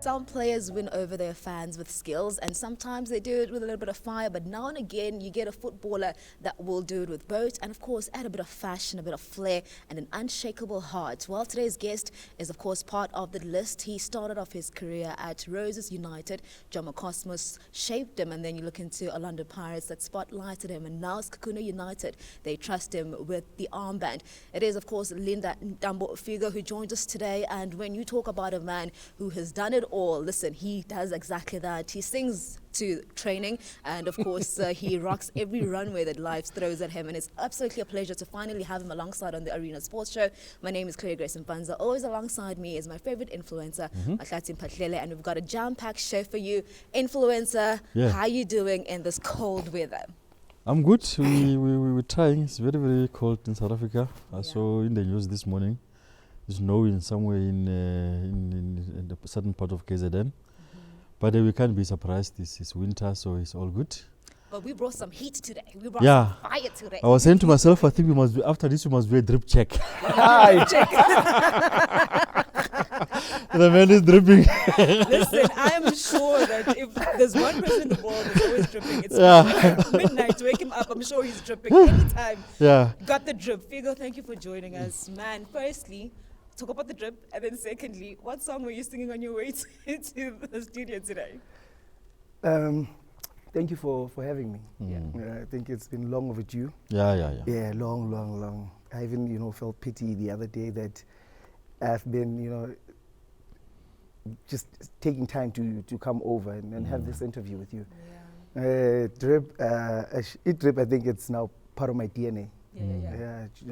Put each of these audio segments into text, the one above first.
Some players win over their fans with skills, and sometimes they do it with a little bit of fire, but now and again you get a footballer that will do it with both, and of course add a bit of fashion, a bit of flair, and an unshakable heart. Well, today's guest is of course part of the list. He started off his career at Roses United. Jomo Cosmos shaped him, and then you look into Orlando Pirates that spotlighted him, and now Sekhukhune United, they trust him with the armband. It is of course Linda Mntambo who joins us today, and when you talk about a man who has done it all, listen, he does exactly that. He sings to training, and of course he rocks every runway that life throws at him, and it's absolutely a pleasure to finally have him alongside on the Arena Sports Show. My name is Clauiee Grace Mpanza. Always alongside me is my favorite influencer, Mahlatse Mphahlele, and we've got a jam-packed show for you. Influencer, how are you doing in this cold weather? I'm good. We're trying. It's very, very cold in South Africa. I saw in the news this morning, it's snowing somewhere in a certain part of KZN. But we can't be surprised. This is winter, so it's all good. But we brought some heat today. We brought some fire today. I was saying to myself, I think we must be, after this, we must do a drip check. The man is dripping. Listen, I am sure that if there's one person in the world that's always dripping, it's midnight to wake him up. I'm sure he's dripping anytime. Got the drip. Figo, thank you for joining us. Man, firstly, talk about the drip, and then secondly, what song were you singing on your way to the studio today? Thank you for having me. I think it's been long overdue. Yeah, long. I even, felt pity the other day that I've been, just taking time to come over and have this interview with you. Drip, drip, I think it's now part of my DNA.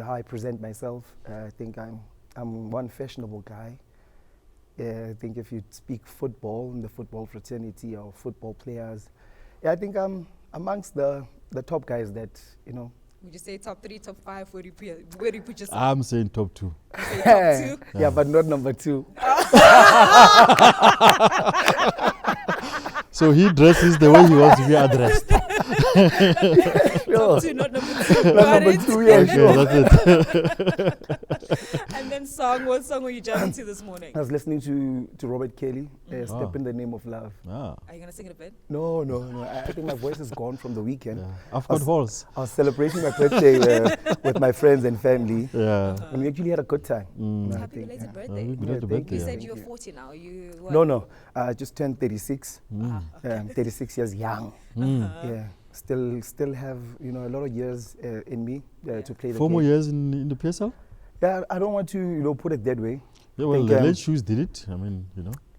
How I present myself. I think I'm one fashionable guy. I think if you speak football in the football fraternity or football players, I think I'm amongst the top guys that, Would you say top 3, top 5? Where do you put yourself? I'm saying top 2. You say top 2? Yeah, but not number 2. So he dresses the way he wants to be addressed. Top 2, not number 2. Not number 2, yeah, sure. That's it. And then what song were you jamming to this morning? I was listening to Robert Kelly, Step in the Name of Love. Are you going to sing it a bit? No. I think my voice is gone from the weekend. I've got voice. I was celebrating my birthday with my friends and family. And we actually had a good time. Happy belated birthday. Birthday. You said you were 40 now. No. I just turned 36. 36 years young. Still have a lot of years in me to play the 4 game. more years in the PSL? Yeah, I don't want to put it that way. Yeah, well, the late Shoes did it.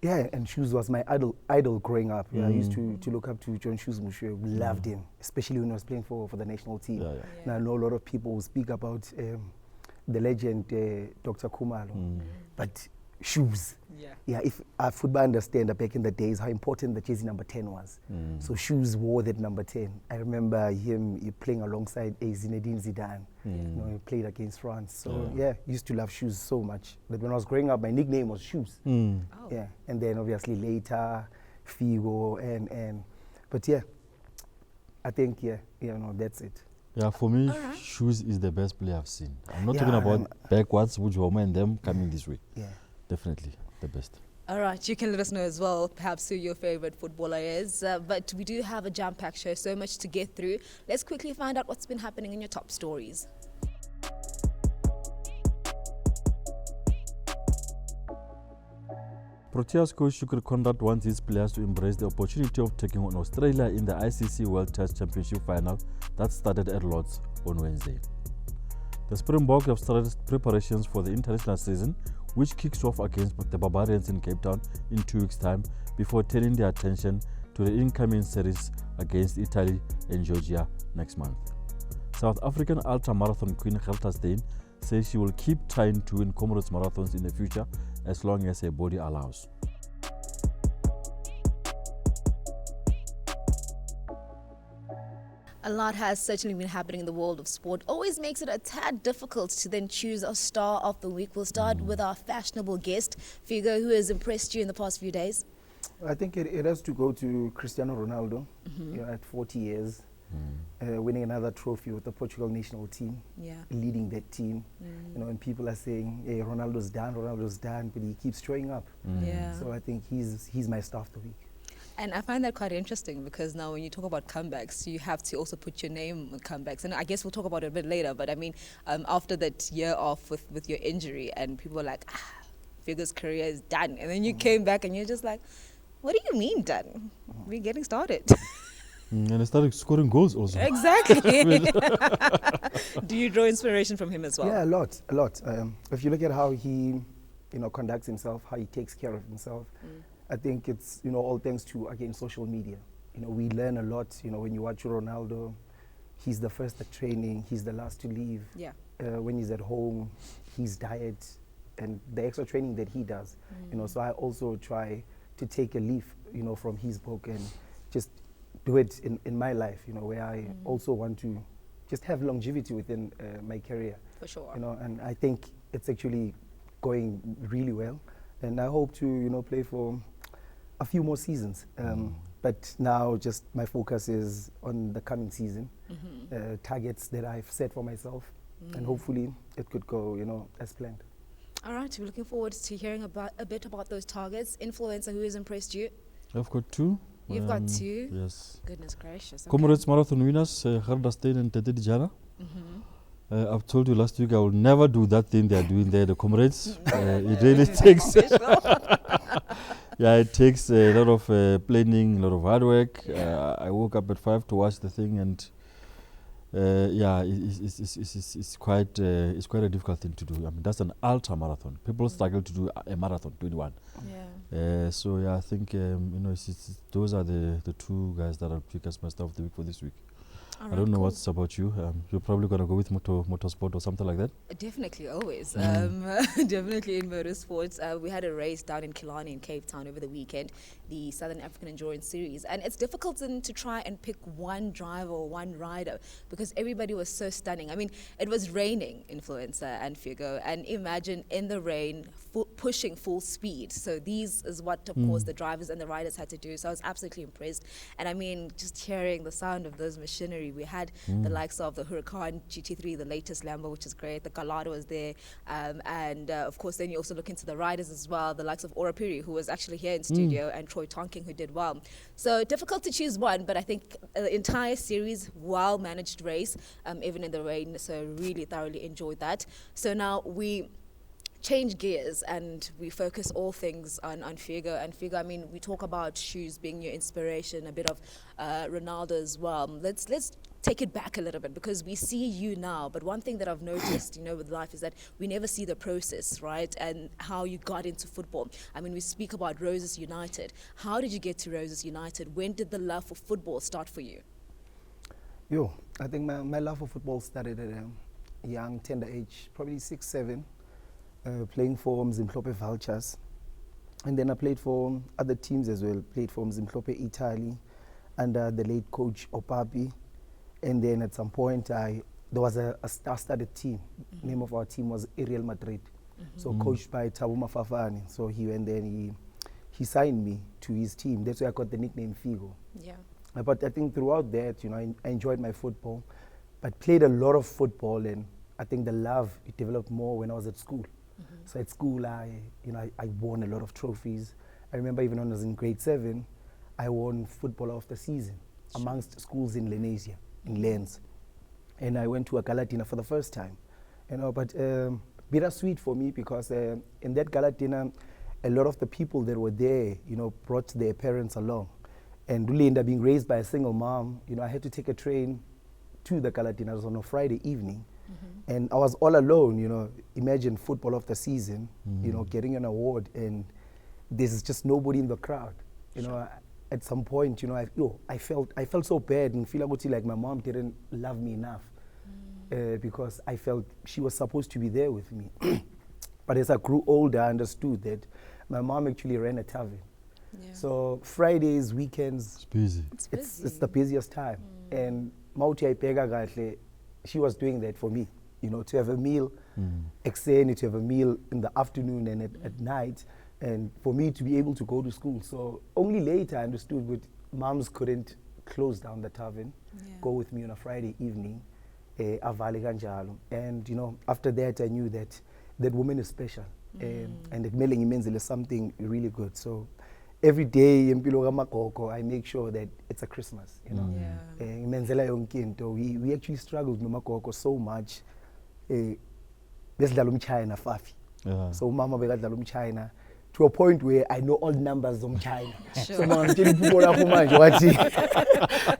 Yeah, and Shoes was my idol growing up. I used to look up to John Shoes Mushe. Loved him, especially when I was playing for the national team. And I know a lot of people will speak about the legend Dr. Khumalo, but Shoes. If football understand back in the days how important the jersey number 10 was. So Shoes wore that number 10. I remember him playing alongside Zinedine Zidane. He played against France. So used to love Shoes so much. But when I was growing up, my nickname was Shoes. And then obviously later Figo but I think that's it. Yeah, for me, Shoes is the best player I've seen. I'm not talking about backwards, which Jomo and them coming this way. Definitely the best. All right, you can let us know as well, perhaps who your favorite footballer is. But we do have a jam-packed show, so much to get through. Let's quickly find out what's been happening in your top stories. Proteas coach Shukri Conrad wants his players to embrace the opportunity of taking on Australia in the ICC World Test Championship final that started at Lord's on Wednesday. The Springboks have started preparations for the international season, which kicks off against the Barbarians in Cape Town in 2 weeks' time, before turning their attention to the incoming series against Italy and Georgia next month. South African ultra-marathon queen Gerta Steyn says she will keep trying to win Comrades marathons in the future as long as her body allows. A lot has certainly been happening in the world of sport. Always makes it a tad difficult to then choose a star of the week. We'll start with our fashionable guest, Figo, who has impressed you in the past few days. I think it has to go to Cristiano Ronaldo. At 40 years, winning another trophy with the Portugal national team, leading that team. You know, and people are saying, hey, Ronaldo's done, but he keeps showing up. So I think he's my star of the week. And I find that quite interesting because now when you talk about comebacks, you have to also put your name on comebacks. And I guess we'll talk about it a bit later, but I mean, after that year off with your injury and people were like, Figo's career is done. And then you came back and you're just like, what do you mean done? We're getting started. And he started scoring goals also. Exactly. Do you draw inspiration from him as well? Yeah, a lot. If you look at how he, conducts himself, how he takes care of himself, I think it's, all thanks to, again, social media. We learn a lot, when you watch Ronaldo, he's the first at training, he's the last to leave. Yeah. When he's at home, his diet and the extra training that he does. So I also try to take a leaf, from his book and just do it in my life, where I also want to just have longevity within my career. For sure. And I think it's actually going really well. And I hope to, play for a few more seasons. But now just my focus is on the coming season, targets that I've set for myself, and hopefully it could go, as planned. All right, we're looking forward to hearing a bit about those targets. Influencer, who has impressed you? I've got 2. You've got 2? Yes. Goodness gracious. Okay. Comrades Marathon winners, Gerda Steyn and Tete Dijana. I've told you last week I will never do that thing they are doing there, the comrades. It really takes... it takes a lot of planning, a lot of hard work. I woke up at 5 to watch the thing, and it's quite a difficult thing to do. I mean, that's an ultra marathon. People struggle to do a marathon, 21. I think those are the 2 guys that I'll pick as my star of the week for this week. I don't know what's about you. You're probably going to go with motorsport or something like that? Definitely, always. Definitely in motorsports. We had a race down in Killarney in Cape Town over the weekend, the Southern African Endurance Series. And it's difficult to try and pick one driver or one rider because everybody was so stunning. I mean, it was raining, Influencer and Figo, and imagine in the rain, pushing full speed. So these is what, of course, the drivers and the riders had to do. So I was absolutely impressed. And I mean, just hearing the sound of those machinery, we had the likes of the Huracan GT3, the latest Lambo, which is great. The Gallardo was there. And of course, then you also look into the riders as well, the likes of Ora Piri, who was actually here in studio, and Troy Tonking, who did well. So difficult to choose one, but I think the entire series, well-managed race, even in the rain. So really thoroughly enjoyed that. So now we change gears and we focus all things on Figo. And Figo, I mean, we talk about shoes being your inspiration, a bit of Ronaldo as well. Let's take it back a little bit because we see you now, but one thing that I've noticed, with life is that we never see the process, right? And how you got into football. I mean, we speak about Roses United. How did you get to Roses United? When did the love for football start for you? I think my love for football started at a young, tender age, probably 6, 7. Playing for Mzimhlope Vultures, and then I played for other teams as well. Played for Mzimhlope Italy under the late coach Opapi, and then at some point there was a star-studded team. Name of our team was Real Madrid, so coached by Thabo Mafafane. So he went there and he signed me to his team. That's why I got the nickname Figo. But I think throughout that, I enjoyed my football, but played a lot of football, and I think the love it developed more when I was at school. So at school, I won a lot of trophies. I remember even when I was in grade 7, I won Footballer of the Season amongst schools in Lenasia, in Lens. And I went to a gala dinner for the first time. But bittersweet for me because in that gala dinner, a lot of the people that were there, brought their parents along. And Linda, being raised by a single mom, I had to take a train to the gala dinner. It was on a Friday evening. And I was all alone, imagine Football of the Season, getting an award, and there's just nobody in the crowd. At some point, I felt so bad and feel like my mom didn't love me enough because I felt she was supposed to be there with me. But as I grew older, I understood that my mom actually ran a tavern. So Fridays, weekends, it's busy. It's the busiest time. And Mauti Pega, she was doing that for me, to have a meal, to have a meal in the afternoon and at night, and for me to be able to go to school. So only later I understood that moms couldn't close down the tavern, go with me on a Friday evening, avale kanjalo. And you know, after that I knew that that woman is special, and it means something really good. So every day I make sure that it's a Christmas, you know. We actually struggled with Makoko so much. China Fafi. So Mama Begadalum China to a point where I know all numbers of China. Sure. So Mama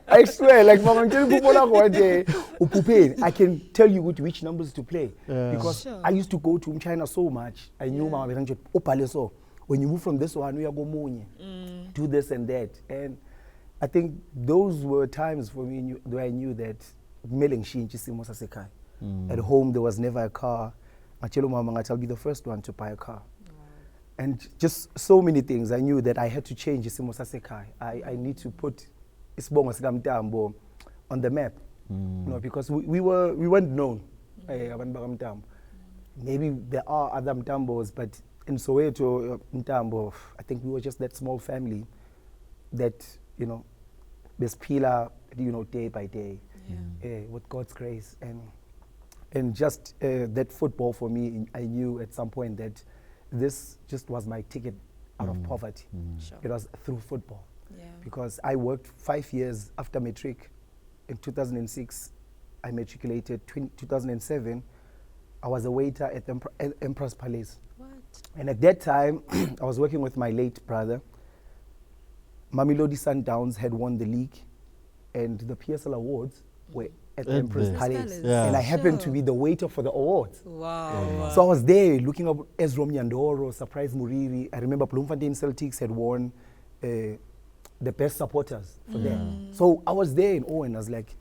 I swear, like Mama I can tell you which numbers to play. Because I used to go to China so much. I knew Mama Begadalum so when you move from this one, we are going do this and that. And I think those were times for me where I knew that at home there was never a car. I'll be the first one to buy a car. And just so many things. I knew that I had to change Isimo Sasekai. I need to put Isibongo Mntambo on the map. You know, because we weren't known. Maybe there are other Mtambos, but in Soweto, Mntambo, I think we were just that small family that, you know, there's pillar, you know, day by day, with God's grace. And just that football for me, I knew at some point that this just was my ticket out of poverty. Sure. It was through football. Because I worked 5 years after matric. In 2006, I matriculated. 2007, I was a waiter at Emperor's Palace. What? And at that time, I was working with my late brother. Mamelodi Sundowns had won the league, and the PSL awards were at the Emperor's Palace. And I happened to be the waiter for the awards. Wow. So I was there looking up Ezrom Nyandoro, Surprise Muriri. I remember Bloemfontein Celtics had won the best supporters for them. So I was there in Owen. I was like,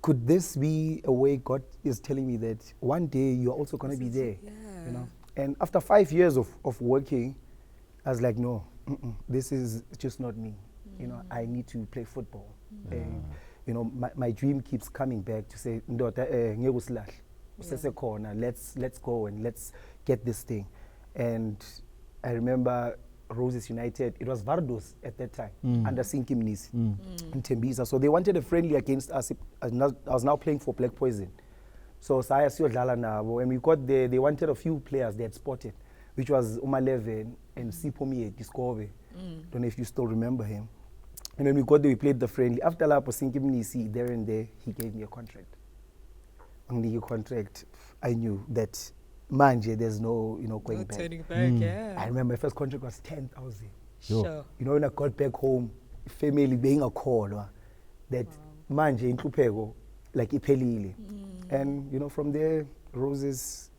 could this be a way God is telling me that one day you're also going to be there? You know? And after 5 years of working, I was like, no, this is just not me. You know, I need to play football. You know, my dream keeps coming back to say, let's go and let's get this thing. And I remember Roses United, it was Vardos at that time, under Sinki Mnisi in Tembisa. So they wanted a friendly against us. I was now playing for Black Poison. So Saya Siodlala Nabo, and we got there, they wanted a few players they had spotted, which was Umaleven and Sipho Discovery. Don't know if you still remember him. And when we got there, we played the friendly. After Lapo Sinki Mnisi, there and there, he gave me a contract. On the contract, I knew that manje, there's no, you know, going back. Turning back, I remember my first contract was 10,000. Sure. You know, when I got back home, family being a call, that manje in Tupego, like iphelile. And, you know, from there, Roses,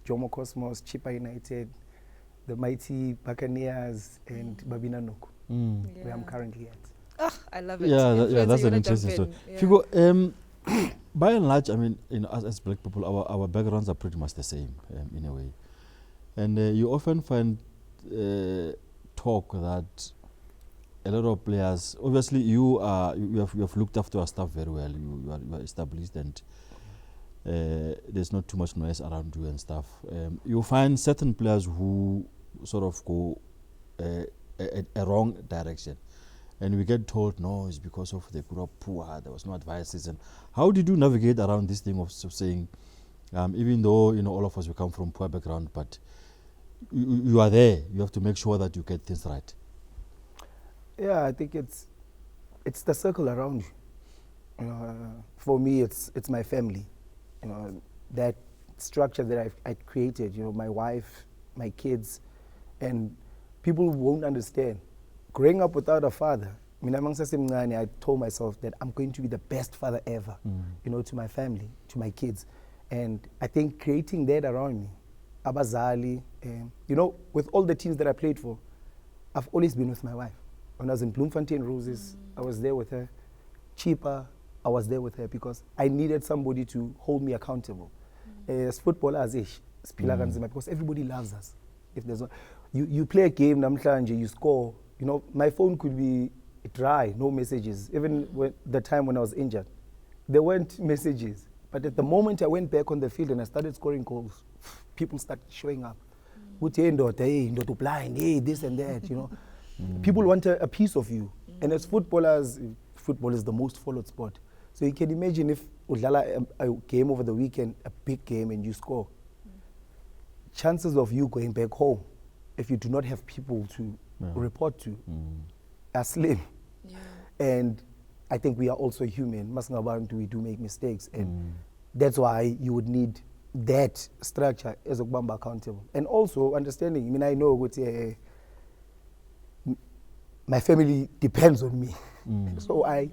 Jomo Cosmos, Chippa United, the mighty Buccaneers, and Babina Nuku, where I'm currently at. Oh, I love it. That's an interesting story. Figo, by and large, I mean, you know, as black people, our backgrounds are pretty much the same in a way, and you often find talk that a lot of players. Obviously, you have looked after your staff very well. You are established, and there's not too much noise around you and stuff. You find certain players who sort of go a wrong direction. And we get told, no, it's because of they grew up poor, there was no advices. And how did you navigate around this thing of saying, even though, you know, all of us, we come from poor background, but you are there, you have to make sure that you get things right? Yeah, I think it's the circle around you. For me, it's my family. You know, that structure that I created, you know, my wife, my kids, and people won't understand. Growing up without a father, I told myself that I'm going to be the best father ever, you know, to my family, to my kids. And I think creating that around me, Abazali, you know, with all the teams that I played for, I've always been with my wife. When I was in Bloemfontein Roses, I was there with her. Chippa, I was there with her because I needed somebody to hold me accountable. As footballers, because everybody loves us. If there's you play a game, namhlanje, you score. You know, my phone could be dry, no messages. Even the time when I was injured, there weren't messages. But at the moment I went back on the field and I started scoring goals, people started showing up. Hey, not blind, hey, this and that, you know. People want a piece of you. And as footballers, football is the most followed sport. So you can imagine if udlala a game over the weekend, a big game, and you score, chances of you going back home, if you do not have people to report to, are slim. Yeah. And I think we are also human. We do make mistakes. And that's why you would need that structure as a Bamba accountable. And also understanding, I mean, I know what my family depends on me. So I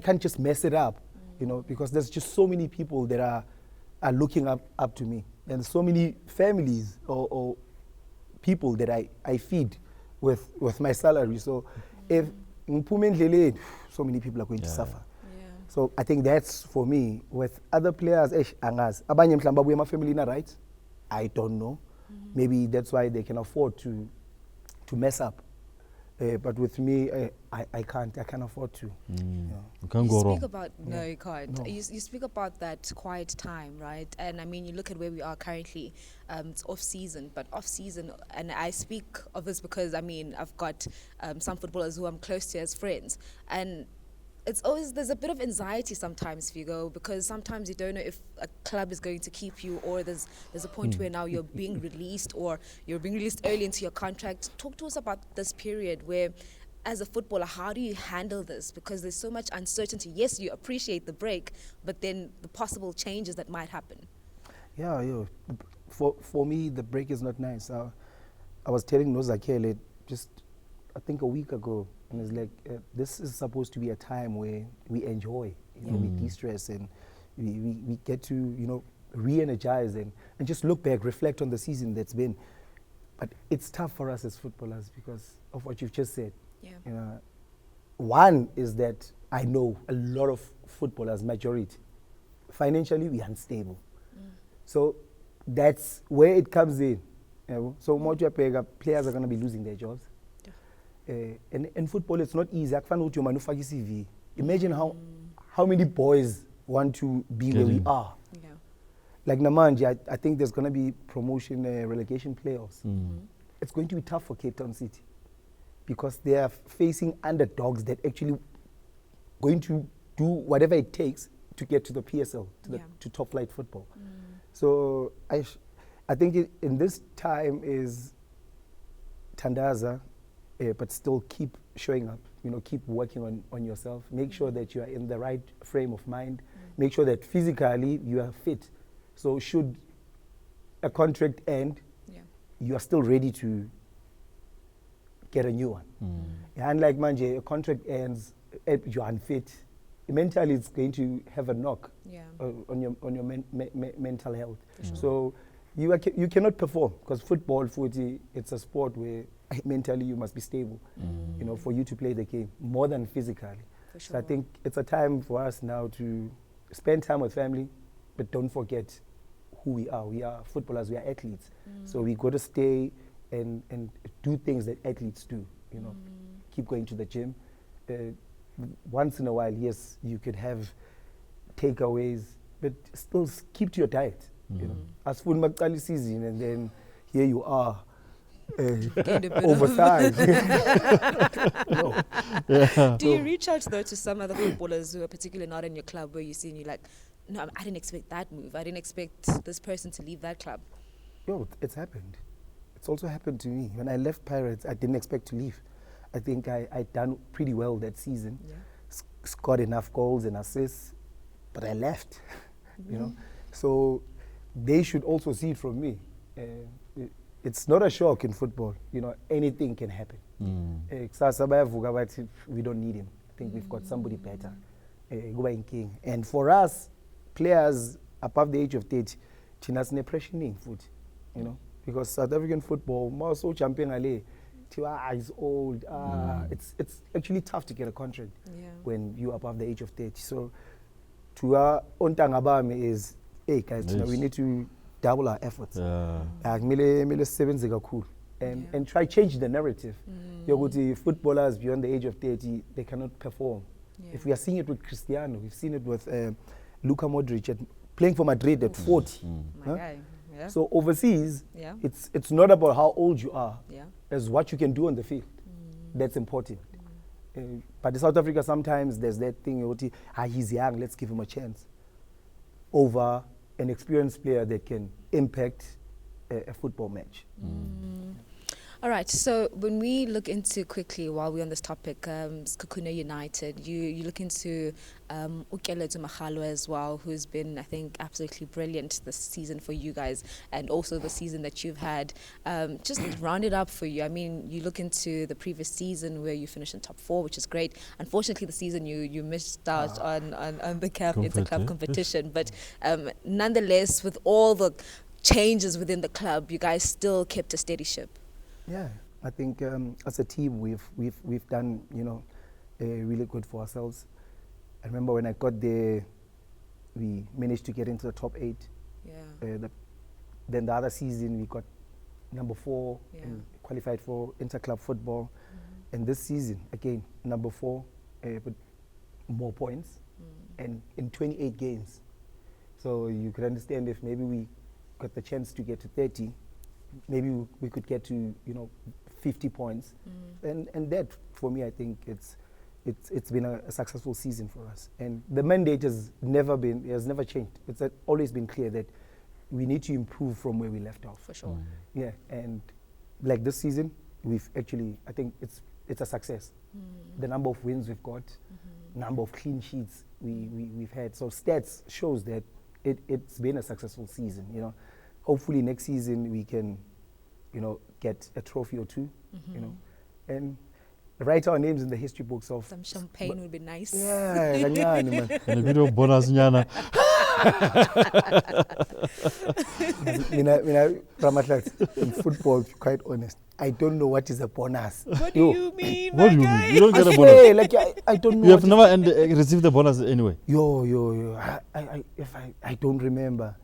can't just mess it up, you know, because there's just so many people that are looking up to me. And so many families or people that I feed with my salary. So if so many people are going to suffer. So I think that's for me. With other players, abanye mhlamba buye family na right? I don't know. Maybe that's why they can afford to mess up. But with me, I can't afford to. You can't go wrong. No, you can't. No. You speak about that quiet time, right? And I mean, you look at where we are currently. It's off season, and I speak of this because I mean, I've got some footballers who I'm close to as friends, and it's always, there's a bit of anxiety sometimes, Figo, because sometimes you don't know if a club is going to keep you, or there's a point where now you're being released, or you're being released early into your contract. Talk to us about this period where, as a footballer, how do you handle this? Because there's so much uncertainty. Yes, you appreciate the break, but then the possible changes that might happen. Yeah. For me, the break is not nice. I was telling Nozakele just, I think a week ago, and it's like, this is supposed to be a time where we enjoy, you know, we de-stress, and we get to, you know, re-energize and just look back, reflect on the season that's been. But it's tough for us as footballers because of what you've just said. Yeah. You know, one is that I know a lot of footballers, majority, financially we are unstable. So that's where it comes in. You know? So players are going to be losing their jobs. And in football, it's not easy. Imagine how many boys want to be where we are. Yeah. Like Namanje, I think there's going to be promotion, relegation playoffs. It's going to be tough for Cape Town City because they are facing underdogs that actually going to do whatever it takes to get to the PSL, to top flight football. So I think in this time is Tandaza, but still keep showing up, you know, keep working on yourself. Make sure that you are in the right frame of mind. Make sure that physically you are fit. So should a contract end, you are still ready to get a new one. Unlike Manje, a contract ends, you're unfit. Mentally, it's going to have a knock on your mental health. Sure. So you cannot perform because football, it's a sport where mentally you must be stable, you know, for you to play the game more than physically. For sure. So I think it's a time for us now to spend time with family, but don't forget who we are. We are footballers, we are athletes. So we got to stay and do things that athletes do, you know. Keep going to the gym. Once in a while, yes, you could have takeaways, but still keep to your diet, you know. As full Makali season, and then here you are, oversized. No. Do you reach out though to some other footballers who are particularly not in your club where you see and you're like, no, I didn't expect that move. I didn't expect this person to leave that club. Yo, it's happened. It's also happened to me. When I left Pirates, I didn't expect to leave. I think I done pretty well that season. Scored enough goals and assists, but I left, you know. So they should also see it from me. It's not a shock in football, you know, anything can happen. We don't need him. I think we've got somebody better. And for us, players above the age of 30, Tina's pressuring foot, you know, because South African football, most so champion Ale, Tiwa is old. It's actually tough to get a contract when you're above the age of 30. So to our Ontangabami is, hey guys, we need to double our efforts. And try change the narrative. Footballers beyond the age of 30, they cannot perform. If we are seeing it with Cristiano, we've seen it with Luka Modric playing for Madrid at 40. So overseas, it's not about how old you are, as what you can do on the field. That's important. But in South Africa, sometimes there's that thing, he's young, let's give him a chance. Over an experienced player that can impact a football match. All right, so when we look into quickly, while we're on this topic, Sekhukhune United, you look into Clauiee Mpanza as well, who's been, I think, absolutely brilliant this season for you guys, and also the season that you've had. Just round it up for you. I mean, you look into the previous season where you finished in top 4, which is great. Unfortunately, the season you missed out on the CAF Interclub competition, but nonetheless, with all the changes within the club, you guys still kept a steady ship. Yeah, I think as a team we've done really good for ourselves. I remember when I got there, we managed to get into the top 8. Yeah. Then the other season we got number 4 and qualified for interclub football. And this season again number 4, but more points and in 28 games. So you could understand if maybe we got the chance to get to 30. Maybe we could get to 50 points, and that for me I think it's been a successful season for us. And the mandate has never changed. It's always been clear that we need to improve from where we left off. For sure. Yeah, and like this season, we've actually I think it's a success. The number of wins we've got, number of clean sheets we've had. So stats shows that it's been a successful season. Hopefully next season we can, get a trophy or 2, and write our names in the history books of. Some champagne would be nice. Yeah, kancane, man. And a bit of bonus nyana. Mahlatse, in football, to be quite honest, I don't know what is a bonus. What do you mean, What do you guy? mean? You don't get a bonus. Swear, like I don't know. You have never received the bonus anyway. Yo. I don't remember.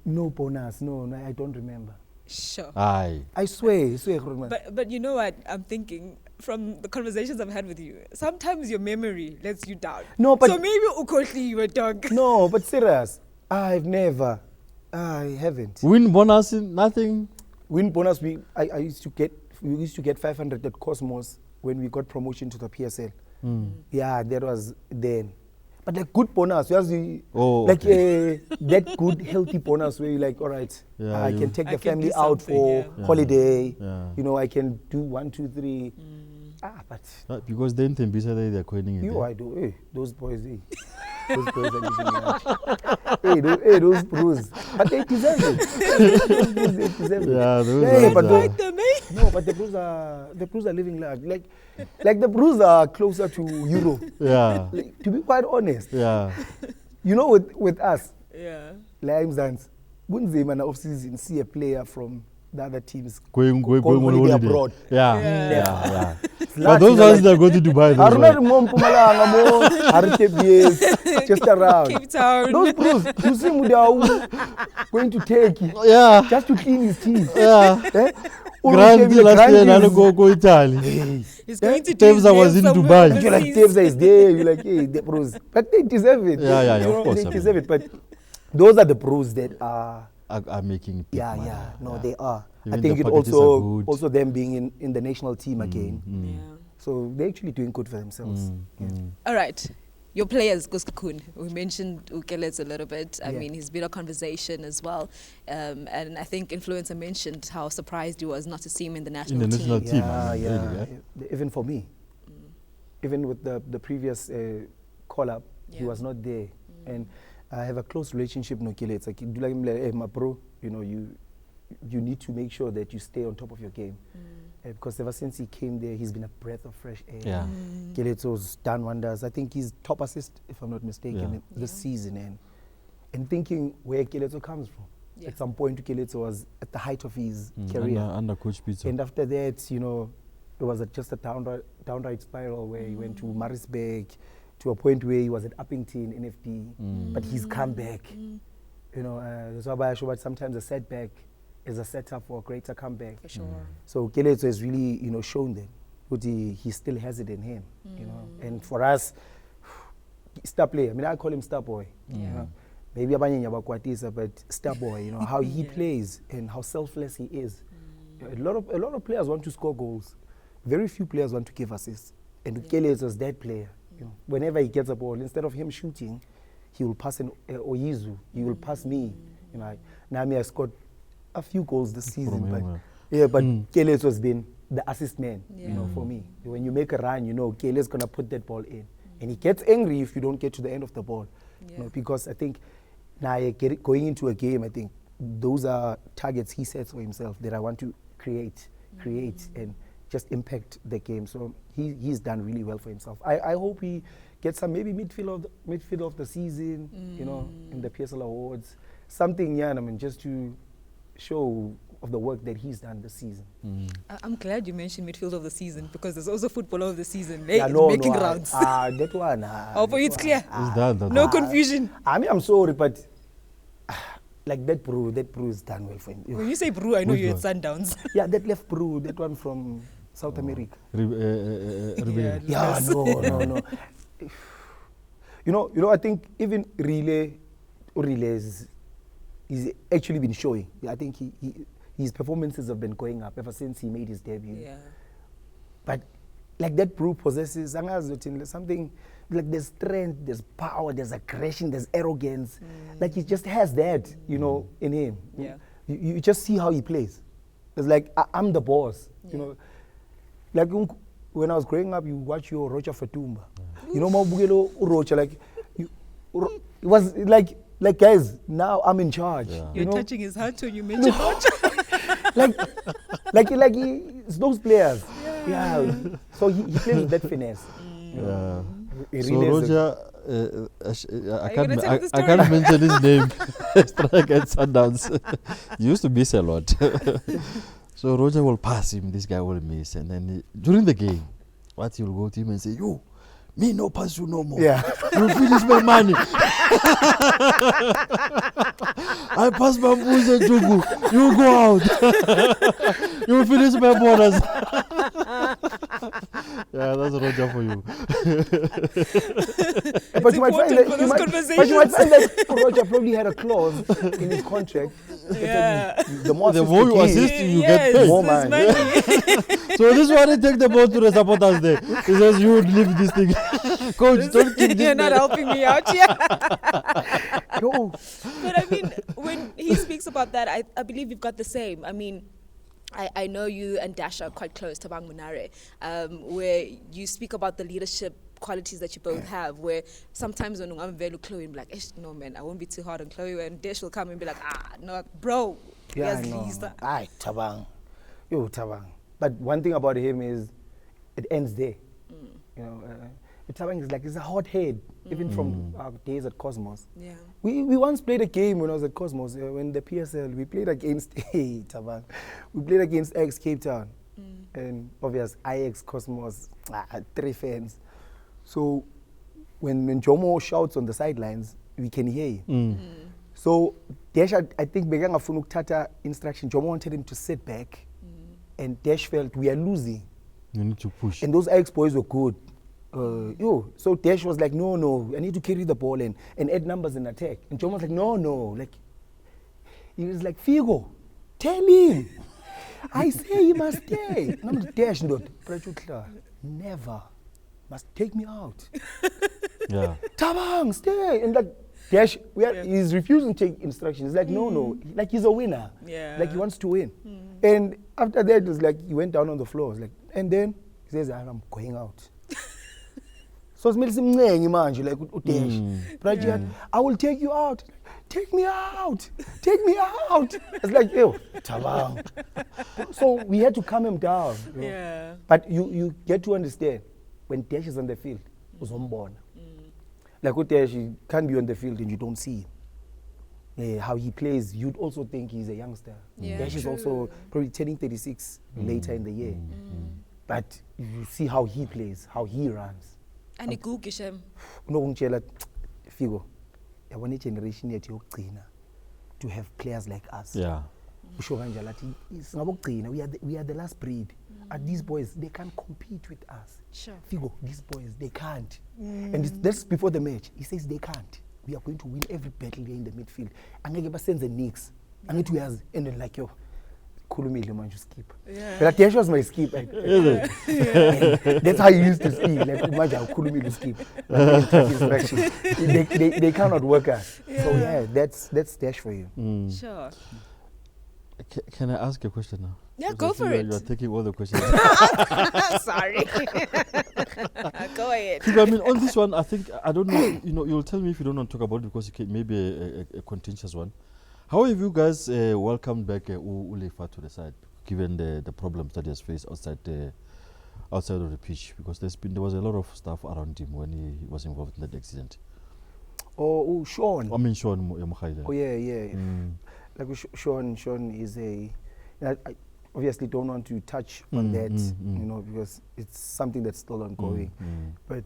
No bonus. No, I don't remember. Sure. Aye. I swear, man. But you know what? I'm thinking from the conversations I've had with you, sometimes your memory lets you down. No, but so maybe ukotli you were dog. No, but serious. I haven't. Win bonus, nothing. Win bonus. We used to get 500 at Cosmos when we got promotion to the PSL. Yeah, that was then. But like good bonus, that good healthy bonus where you like, all right, I can take the family out for holiday. Yeah. I can do 1, 2, 3. But because then they're coining it. I do. Hey, those boys, those boys are living large. Those bros, but they deserve it. They deserve it. Yeah, those but like them, eh? No, but the bros are living large. Like the bros are closer to Europe. Yeah. To be quite honest. Yeah. With us. Yeah. Limes wouldn't they off season see a player from the other teams going on holiday abroad? Yeah. But those ones that go to Dubai. Just around. Cape Town. Those bros, you see Mudau going to Turkey. Yeah. Just to clean his teeth. Yeah. Grandi last year, go Italy. He's going to Tevza was in Dubai. You're like, Tevza is there. You're like, hey, the bros. But they deserve it. Yeah, of course. They deserve it. But those are the bros that are making big money. No, they are. Even I think the it packages also them being in the national team again. Yeah. So they're actually doing good for themselves. All right. Your players, Sekhukhune, we mentioned Clauiee a little bit. I mean, he's been a conversation as well. And I think Influencer mentioned how surprised he was not to see him in the national team. Yeah. Even for me. Even with the previous call-up, he was not there. And I have a close relationship with Clauiee. It's like, hey, my bro, you need to make sure that you stay on top of your game. Because ever since he came there, he's been a breath of fresh air. Yeah. Keleto's done wonders. I think he's top assist, if I'm not mistaken, this season. And thinking where Keleto comes from. Yeah. At some point, Keleto was at the height of his career. Under Coach Peter. And after that, it was just a downright spiral where he went to Maritzburg, to a point where he was at Uppington, NFD. But he's come back. That's why sometimes a setback is a setup for a greater comeback. For sure. So Keleto has really, shown that, but he still has it in him, And for us, star player. I mean, I call him star boy. Maybe abanye nyabakwatisa, but star boy. How he plays and how selfless he is. A lot of players want to score goals. Very few players want to give assists. And Kelly's was that player. You know, whenever he gets a ball, instead of him shooting, he will pass Oyizu. He will pass me. You know, Nami has scored a few goals this season, but Kelly's has been the assist man. You know, for me, when you make a run, you know Kelly's gonna put that ball in, and he gets angry if you don't get to the end of the ball. You know, because I think now going into a game, I think those are targets he sets for himself that I want to create, and just impact the game. So he's done really well for himself. I hope he gets some maybe midfield of the season, you know, in the PSL awards, something, yeah. I mean, just to show of the work that he's done this season. I'm glad you mentioned midfield of the season, because there's also footballer of the season making rounds. That one. Oh, for you it's clear. It's done. No confusion. I mean, I'm sorry, but like that brew is done well for him. When you say brew, I know you're at Sundowns. Yeah, that left brew, that one from South America. Yeah, no. You know, I think even relays, he's actually been showing. I think his performances have been going up ever since he made his debut. Yeah. But like that brew possesses something like there's strength, there's power, there's aggression, there's arrogance. Like he just has that, you know, in him. Yeah. You just see how he plays. It's like I'm the boss, you know. Like when I was growing up, you watch your Rocha Fatumba. You know, Mabugelo Rocha, like it was like guys, now I'm in charge. Yeah. You're you know? touching his heart when you mention Rocha. like it's those players. Yeah. So he plays with that finesse. Yeah. He So really is Roger, I you gonna tell the I can't mention his name. Strike at Sundowns. He used to miss a lot. So Roger will pass him, this guy will miss, and then during the game, what he will go to him and say, "You, me no pass you no more. Yeah. You finish my money. I pass my Mbule Jugu. You go out. You finish my bonus." Yeah, that's Roger for you. But you might find that Roger probably had a clause in his contract. Yeah. The more The more you assist, you get paid. More it's money. So this one, he take the ball to the supporters there. He says, "You would leave this thing." Coach, don't keep this. You're not helping me out here. No. But I mean, when he speaks about that, I believe you've got the same. I mean, I know you and Dash are quite close to Bang Munare, where you speak about the leadership qualities that you both have, where sometimes when I'm very Clauiee, I'm like, no man, I won't be too hard on Clauiee, and Dash will come and be like, no, bro, Yeah, yes, I know. Lisa. Aye, Tabang. Tabang. But one thing about him is it ends there. You know, Tabang is like, he's a hot head, even from our days at Cosmos. Yeah. We once played a game when I was at Cosmos, when the PSL, we played against, Tabang, we played against X Cape Town. And obvious, IX Cosmos, 3 fans. So when Jomo shouts on the sidelines, we can hear him. So Dash, I think Beganga Funuk Tata instruction, Jomo wanted him to sit back, and Dash felt we are losing. You need to push. And those IX boys were good. So Dash was like, no, I need to carry the ball and add numbers in attack. And Jomo was like, no, like, he was like, Figo, tell him. I say he must stay. And I'm like, Dash, never. Must take me out. Yeah. Tabang, stay. And like, Dash, he's refusing to take instructions. He's like, no. Like, he's a winner. Yeah. Like, he wants to win. And after that, it was like, he went down on the floor. Like, and then he says, I'm going out. So it's like, Dash, I will take you out. Take me out. Take me out. It's like, ew, Tabang. So we had to calm him down. You know? Yeah. But you get to understand, when Dash is on the field, like Dash, he can't be on the field and you don't see him. How he plays, you'd also think he's a youngster. Yeah, Dash is also probably turning 36 later in the year. But you see how he plays, how he runs. And he googish him. Figo, I want a generation yet to have players like us. Yeah. We are the last breed. And these boys, they can't compete with us. Sure. Figo, these boys, they can't. And that's before the match. He says they can't. We are going to win every battle here in the midfield. Angeke basenze nix. And then like, khulumile manje skip. Yeah. But Dash was my skip. That's how he used to speak. Like manje khulumile skip. They cannot work out. So yeah, that's Dash for you. Sure. Can I ask a question now? Yeah, Because go I for see it. You are taking all the questions. Sorry. Go ahead. I mean, on this one, I think, I don't know, you'll tell me if you don't want to talk about it because it may be a contentious one. How have you guys welcomed back Ulefa to the side, given the problems that he has faced outside of the pitch? Because there was a lot of stuff around him when he was involved in that accident. Oh, Sean. I mean, Sean Mokhaile. Oh, yeah. Like Sean is I obviously don't want to touch on that, because it's something that's still ongoing. But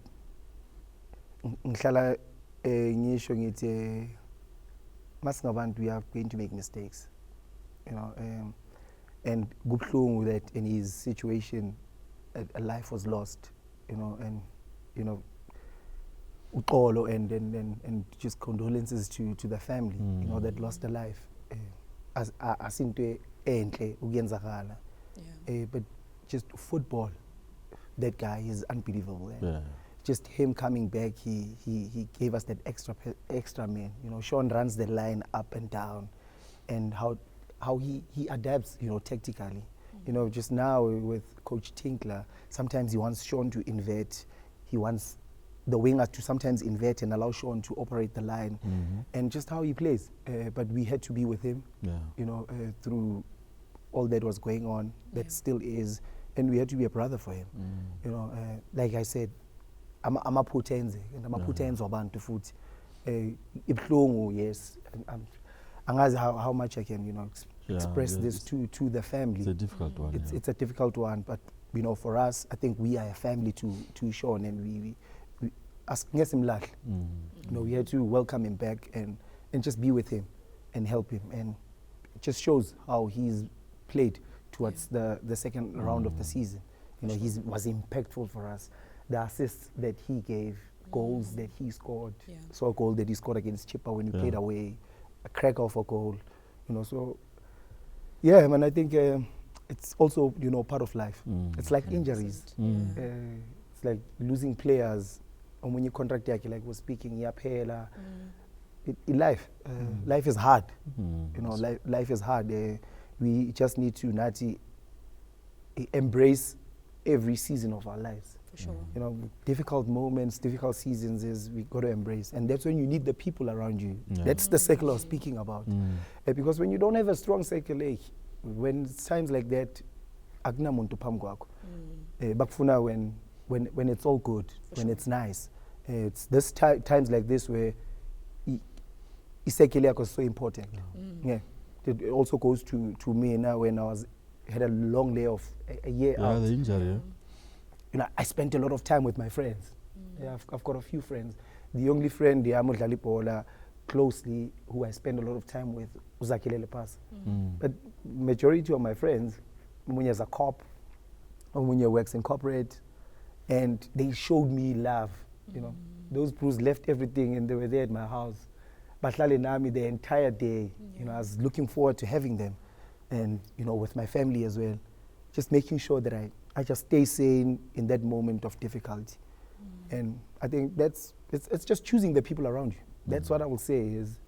ngihlala ngisho ngithi masingabantu we are going to make mistakes, and kubuhlungu that in his situation a life was lost, and uxolo and just condolences to the family, that lost a life. Asinto enhle ukuyenzakala. But just football, that guy is unbelievable. Just him coming back, he gave us that extra man. Sean runs the line up and down, and how he adapts, tactically. Just now with Coach Tinkler, sometimes he wants Sean to invert. He wants the winger to sometimes invert and allow Sean to operate the line, and just how he plays. But we had to be with him, through all that was going on, that still is, and we had to be a brother for him. Like I said, I'm a potenze, and I'm a potenze wabantu futhi. Ibhlungu, yes. Angazi how much I can, express this to the family. It's a difficult one. It's a difficult one, but for us, I think we are a family to Sean, and we we had to welcome him back and just be with him and help him, and it just shows how he's played towards the second round of the season. He was impactful for us. The assists that he gave, goals that he scored, so a goal that he scored against Chippa when we played away, a crack of a goal, so yeah, man, I think it's also part of life. It's like injuries. It's like losing players. And when you contract like we're speaking, yaphela. In life, life is hard. Life is hard. We just need to embrace every season of our lives. For sure. Difficult moments, difficult seasons is we got to embrace, and that's when you need the people around you. That's the circle I was speaking about. Because when you don't have a strong circle, when it's times like that, akuna muntu phambi kwakho. Bakufuna when it's all good, when it's nice. It's this times like this where isekele yakho is so important. It also goes to me now when I had a long layoff, a year out. The injury. I spent a lot of time with my friends. I've got a few friends. The only friend amudlala ibhola closely who I spend a lot of time with, Uzakilele Pass. But majority of my friends, Munye is a cop, Munye works in corporate, and they showed me love. Those Bruce left everything and they were there at my house. Bahlale nami the entire day. I was looking forward to having them, and with my family as well, just making sure that I just stay sane in that moment of difficulty. And I think it's just choosing the people around you. That's what I will say is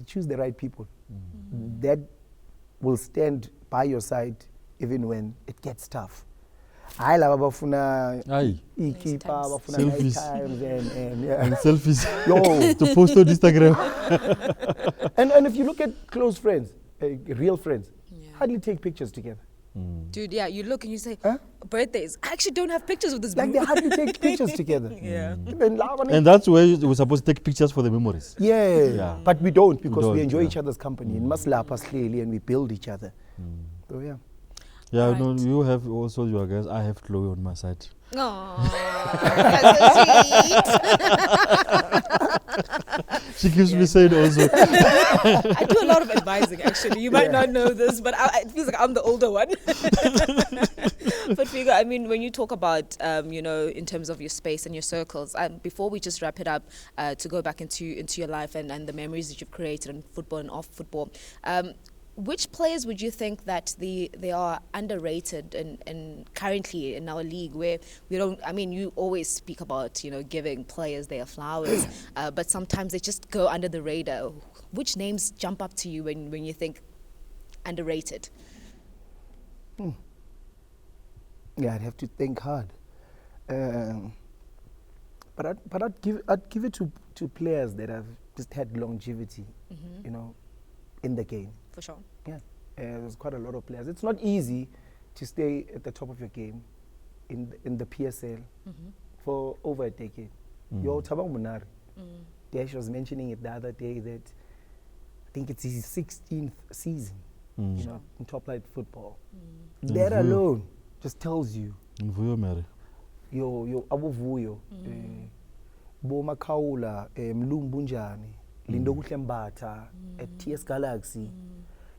choose the right people that will stand by your side even when it gets tough. I love abafuna keeper, abafuna selfies. times and And selfies. To post on Instagram. and if you look at close friends, real friends, hardly take pictures together. Dude, you look and you say, birthdays. I actually don't have pictures with this Like they hardly take pictures together. And that's where we're supposed to take pictures for the memories. Yeah. But we don't, because we don't, enjoy each other's company. In Maslapa clearly, and we build each other. So yeah. Yeah, Right. no, you have also your guys. I have Clauiee on my side. That's so sweet. She keeps me saying also. I do a lot of advising, actually. You might not know this, but it feels like I'm the older one. But Figo, I mean, when you talk about, in terms of your space and your circles, before we just wrap it up, to go back into your life and the memories that you've created in football and off football, which players would you think that they are underrated and currently in our league, where we don't, I mean, you always speak about, giving players their flowers, but sometimes they just go under the radar. Which names jump up to you when you think underrated? Yeah, I'd have to think hard. But I'd give it to players that have just had longevity, in the game. For sure. Yeah, there's quite a lot of players. It's not easy to stay at the top of your game in the PSL for over a decade. Yo, Thabang Munari, Dash was mentioning it the other day that I think it's his 16th season, in top flight football. That alone just tells you. Yo, Abu Vuyo, Bo Makaula, Mlumbunjani, Lindo Mbatha, at TS Galaxy,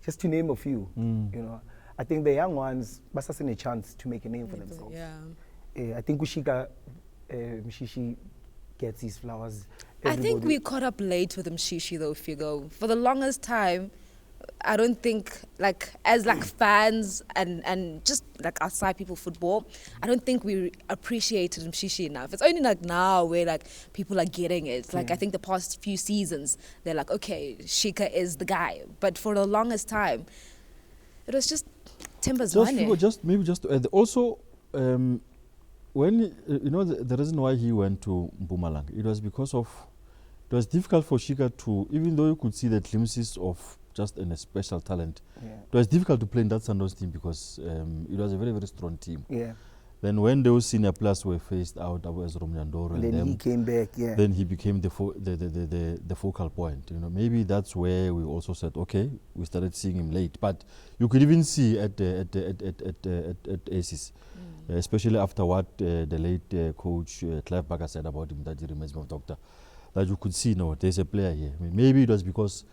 just to name a few. I think the young ones must have a chance to make a name for themselves. I think Ushika Mshishi gets his flowers. I think we caught up late with Mshishi though, Figo. For the longest time, I don't think, as fans and just outside people football, I don't think we appreciated Mshishi enough. It's only now where people are getting it. I think the past few seasons, they're like, okay, Shika is the guy. But for the longest time, it was just Timber's money. Maybe just to add, also, when, the reason why he went to Mpumalanga, it was because of, it was difficult for Shika to, even though you could see the glimpses of just a special talent. It was difficult to play in that Sundowns team because it was a very, very strong team. Then when those senior players were phased out, as Romnyandoro, and then he came back. Then he became the focal point. Maybe that's where we also said, okay, we started seeing him late. But you could even see at ACES, especially after what the late coach Clive Barker said about him, that he reminds me of Doctor, that you could see, no, there's a player here. Maybe it was because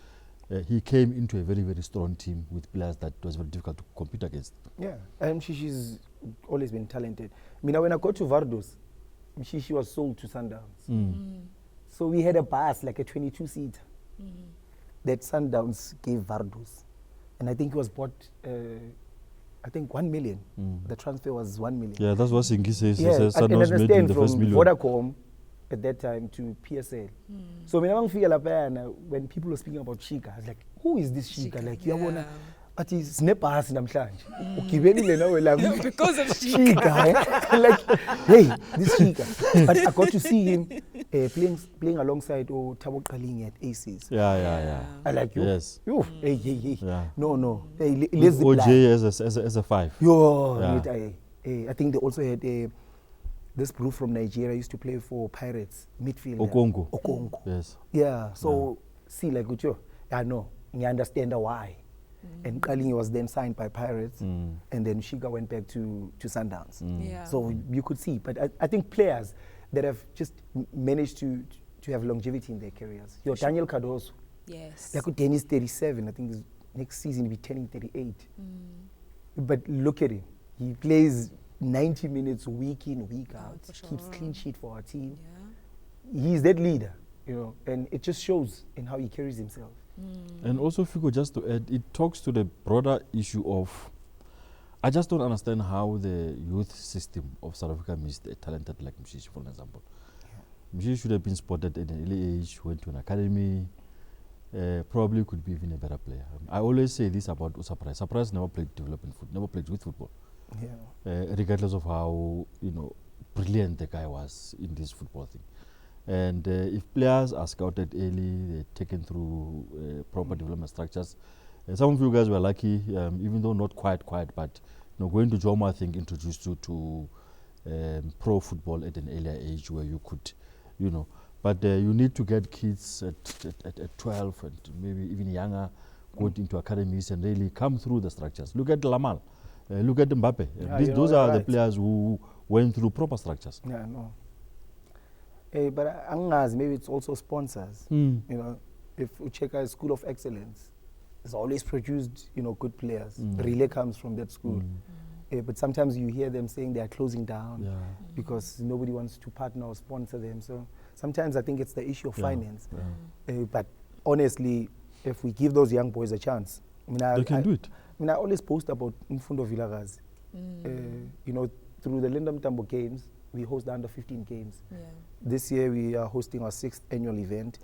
he came into a very, very strong team with players that was very difficult to compete against. Yeah, she's always been talented. When I got to Vardos, she was sold to Sundowns. So we had a bus, like a 22-seater, that Sundowns gave Vardos. And I think it was bought, 1 million. The transfer was 1 million. Yeah, that's what Singi says. Yeah, Sundowns made in the first million. Vodacom at that time to PSL. So when people were speaking about Shika, I was like, who is this Shika? You want at his snipers namhlanje. Because of Shika. Hey, this Shika. But I got to see him playing alongside Thabo Qaling at ACES. Yeah. I like you. Yes. You. Hey. Yeah. No. Hey, let's OJ as a 5. I think they also had this bro from Nigeria used to play for Pirates midfield. Okongo. Yes. Yeah. So see, with you, I know. You understand why. And Qaling was then signed by Pirates, and then Shika went back to Sundowns. So you could see. But I think players that have just managed to have longevity in their careers. Daniel Cardoso. Yes. Dennis 37. I think next season he'll be turning 38. But look at him. He plays 90 minutes week in, week out. Keeps clean sheet for our team. He's that leader, and it just shows in how he carries himself. And also, Figo, just to add, it talks to the broader issue of, I just don't understand how the youth system of South Africa missed a talented like Mshishi, for example. Mshishi should have been spotted at an early age, went to an academy, probably could be even a better player. I always say this about Usaprai. Surprise never played development football, never played youth football. Regardless of how brilliant the guy was in this football thing. And if players are scouted early, they're taken through proper development structures. Some of you guys were lucky, even though not quite, but going to Jomo, I think, introduced you to pro football at an earlier age where you could, but you need to get kids at 12 and maybe even younger, go into academies and really come through the structures. Look at Lamal. Look at Mbappe. Those are the players who went through proper structures. Yeah, no. But Angas, maybe it's also sponsors. If you check out School of Excellence, it's always produced, good players. Relay comes from that school. But sometimes you hear them saying they are closing down because nobody wants to partner or sponsor them. So sometimes I think it's the issue of finance. But honestly, if we give those young boys a chance, They can do it. I always post about Mfundo Vilakazi. You know, through the Linda Mntambo games, we host the under-15 games. Yeah. This year we are hosting our 6th annual event,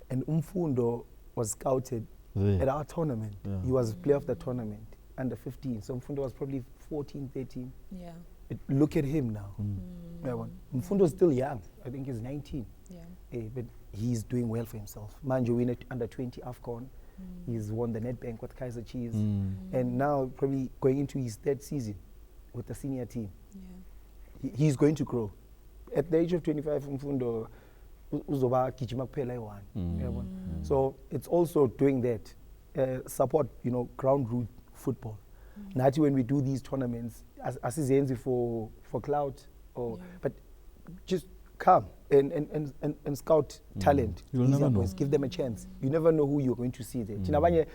and Mfundo was scouted at our tournament. Yeah. He was player of the tournament, under 15. So Mfundo was probably 14, 13. Yeah. But look at him now. Mfundo is still young. I think he's 19. Yeah. But he's doing well for himself. Manju win it under 20 AFCON. He's won the Nedbank with Kaiser Chiefs. And now probably going into his 3rd season with the senior team. Yeah. He's going to grow. At the age of 25, Mfundo uzoba gijima kuphela eyi-1. So it's also doing that. Support, you know, ground root football. Nathi when we do these tournaments, asizenzi for clout but just come and scout talent. You'll never know. Give them a chance. You never know who you're going to see there. Thina abanye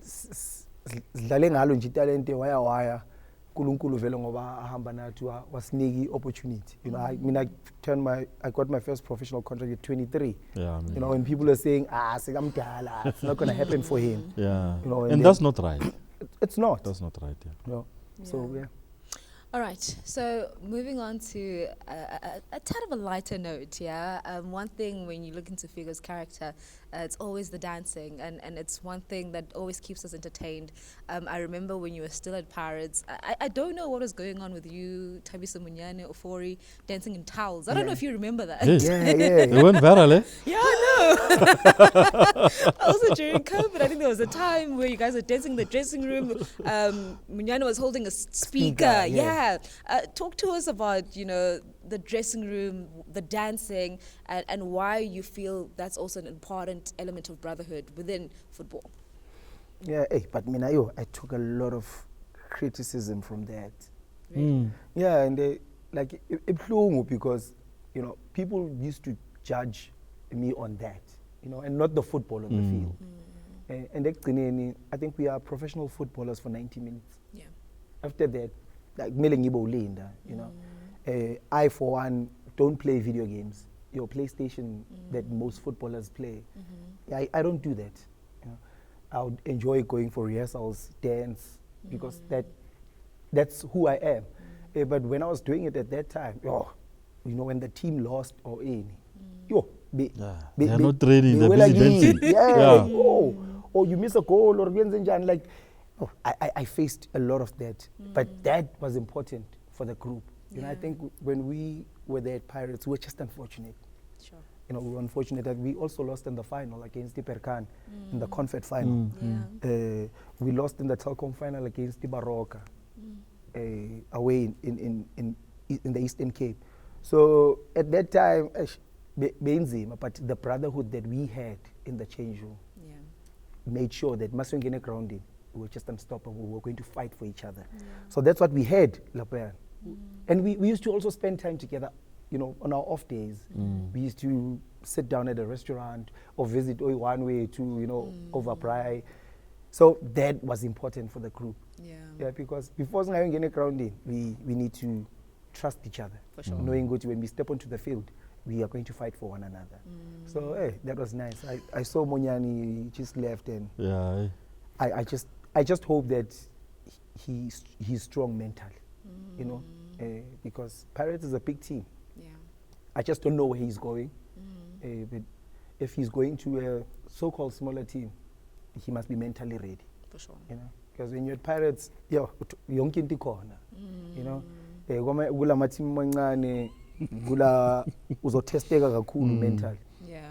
sidlale ngalo nje italente waya uNkulunkulu vele ngoba ahamba nathi wasiniki opportunity. You know, I got my first professional contract at 23. Yeah, you know, when people are saying sekamdala, it's not going to happen for him. Yeah. You know, and that's not right. It's not. That's not right. Yeah. No. So yeah. All right, so moving on to a tad of a lighter note, yeah. One thing when you look into Figo's character, it's always the dancing, and it's one thing that always keeps us entertained. I remember when you were still at Pirates, I don't know what was going on with you, Thabiso Munyane, Ofori, dancing in towels. I don't know if you remember that. Yes. Yeah. It went viral, eh? Yeah, I know. Also during COVID, I think there was a time where you guys were dancing in the dressing room. Munyane was holding a speaker. Yeah. Talk to us about, you know, the dressing room, the dancing, and why you feel that's also an important element of brotherhood within football. Yeah, but I took a lot of criticism from that. Really? Yeah, and like it blew because, you know, people used to judge me on that, you know, and not the football on the field. And I think we are professional footballers for 90 minutes. Yeah. After that, like Linda, you know, I for one don't play video games. Your PlayStation that most footballers play. I don't do that. You know, I would enjoy going for rehearsals, dance, because that's who I am. But when I was doing it at that time, you know, when the team lost or any, they are not training, they're busy dancing. Yeah. Or you miss a goal or like. I faced a lot of that, but that was important for the group. You know, I think when we were there at Pirates, we were just unfortunate. Sure. You know, we were unfortunate that we also lost in the final against the Perkan in the Confed final. We lost in the Telkom final against the Baroka away in the Eastern Cape. So at that time, but the brotherhood that we had in the change room made sure that Maswengene grounding, we were just unstoppable. We were going to fight for each other. So that's what we had, Lapan. And we used to also spend time together, you know, on our off days. We used to sit down at a restaurant or visit one way to, you know, Overbry. So that was important for the group. Yeah, because before getting grounding, we need to trust each other. For sure. Knowing that when we step onto the field, we are going to fight for one another. So that was nice. I saw Monyani just left, and I just hope that he's strong mentally, you know, because Pirates is a big team. I just don't know where he's going. But if he's going to a so-called smaller team, he must be mentally ready. For sure. You know, because when you're at Pirates, yonke into ikhona. You know, kula ma-team mancane kula uzotesteka kakhulu mentally.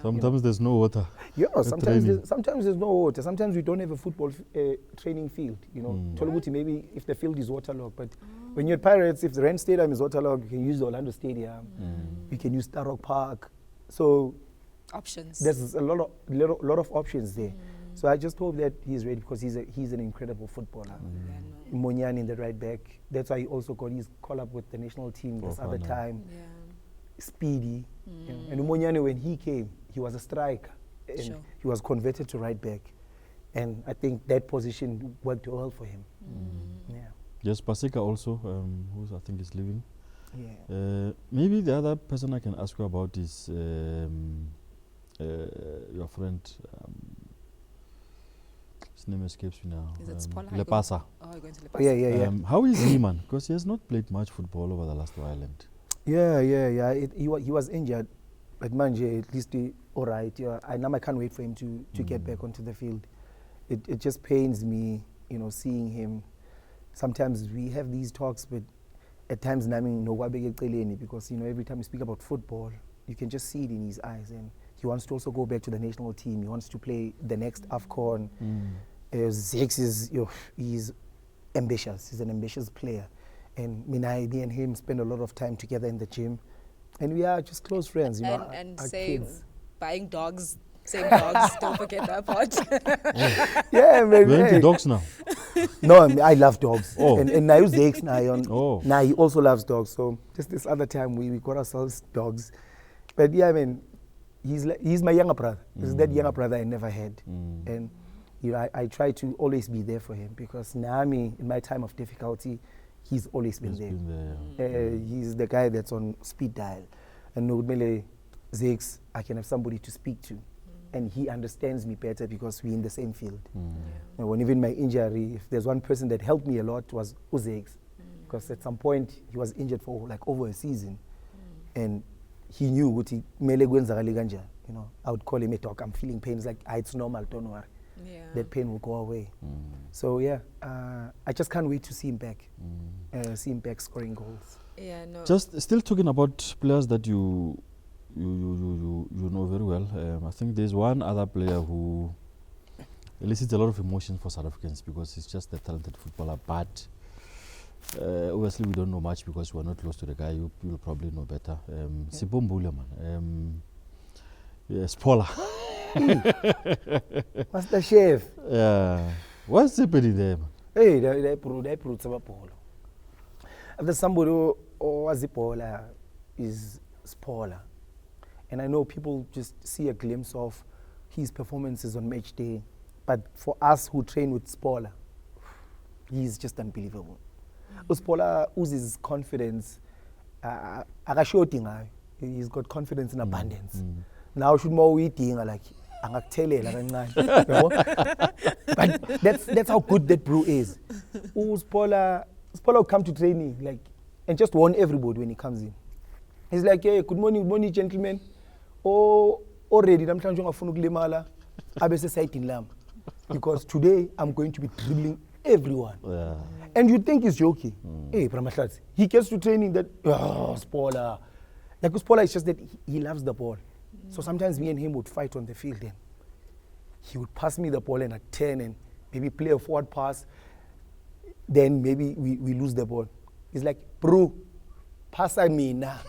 Sometimes there's no water. Yeah, sometimes there's no water. Sometimes we don't have a football training field. You know, Tolubuti, maybe if the field is waterlogged. But when you're at Pirates, if the Rand Stadium is waterlogged, you can use the Orlando Stadium. You can use Star Rock Park. So options. There's a lot of options there. So I just hope that he's ready because he's an incredible footballer. Monyani in the right back. That's why he also got his call-up with the national team this other time. Speedy. You know. And Monyani, when he came, he was a striker. And he was converted to right back. And I think that position worked well for him. Yes, Pasika also, who I think is leaving. Maybe the other person I can ask you about is your friend His name escapes me now. Is it Spola? Lepasa. Oh, you're going to Oh, Lepasa. yeah. How is he, man? Because he has not played much football over the last while. And Yeah. He was injured, but manje at least all right. Yeah, I can't wait for him to get back onto the field. It just pains me, seeing him. Sometimes we have these talks, but at times because every time we speak about football, you can just see it in his eyes, and he wants to also go back to the national team. He wants to play the next AFCON. Zex he's ambitious. He's an ambitious player, and me and him spend a lot of time together in the gym, and we are just close friends. And our same kids. buying dogs, same dogs. Don't forget that part. Yeah, man. we're into dogs now. No, I love dogs. Oh. And I use Zex now. Oh. Now he also loves dogs. So just this other time we got ourselves dogs. But yeah, I mean, he's my younger brother. He's that younger brother I never had. And I try to always be there for him, because Naami, in my time of difficulty, he's always been there. He's the guy that's on speed dial. And Nogmele Zex, I can have somebody to speak to. And he understands me better because we're in the same field. And when even my injury, if there's one person that helped me a lot, was Uzex. Because at some point he was injured for like over a season. And he knew what he I would call him a dog. I'm feeling pain. It's like, it's normal, don't worry. That pain will go away. So yeah, I just can't wait to see him back. See him back scoring goals. Yeah, no. Just still talking about players that you know very well. I think there's one other player who elicits a lot of emotions for South Africans because he's just a talented footballer. But obviously we don't know much because we're not close to the guy. You'll probably know better. Sipho Mbule, man. Spoiler. Master Chef. Yeah. What's happening there, man? Hey, they put some ball. After somebody who was a baller is spoiler. And I know people just see a glimpse of his performances on match day. But for us who train with Spola, he's just unbelievable. Spola oozes confidence. He's got confidence in abundance. Now should more eating like but that's how good that bro is. Spola will come to training and just warn everybody when he comes in. He's like, hey, good morning, gentlemen. Already, I'm trying to limala. Because today I'm going to be dribbling everyone. Yeah. And you think he's joking. Hey, Mahlatse, he gets to training that, Spola. Like Spola is just that he loves the ball. So sometimes me and him would fight on the field, and he would pass me the ball and at 10 and maybe play a forward pass. Then maybe we lose the ball. He's like, bro, pass me now.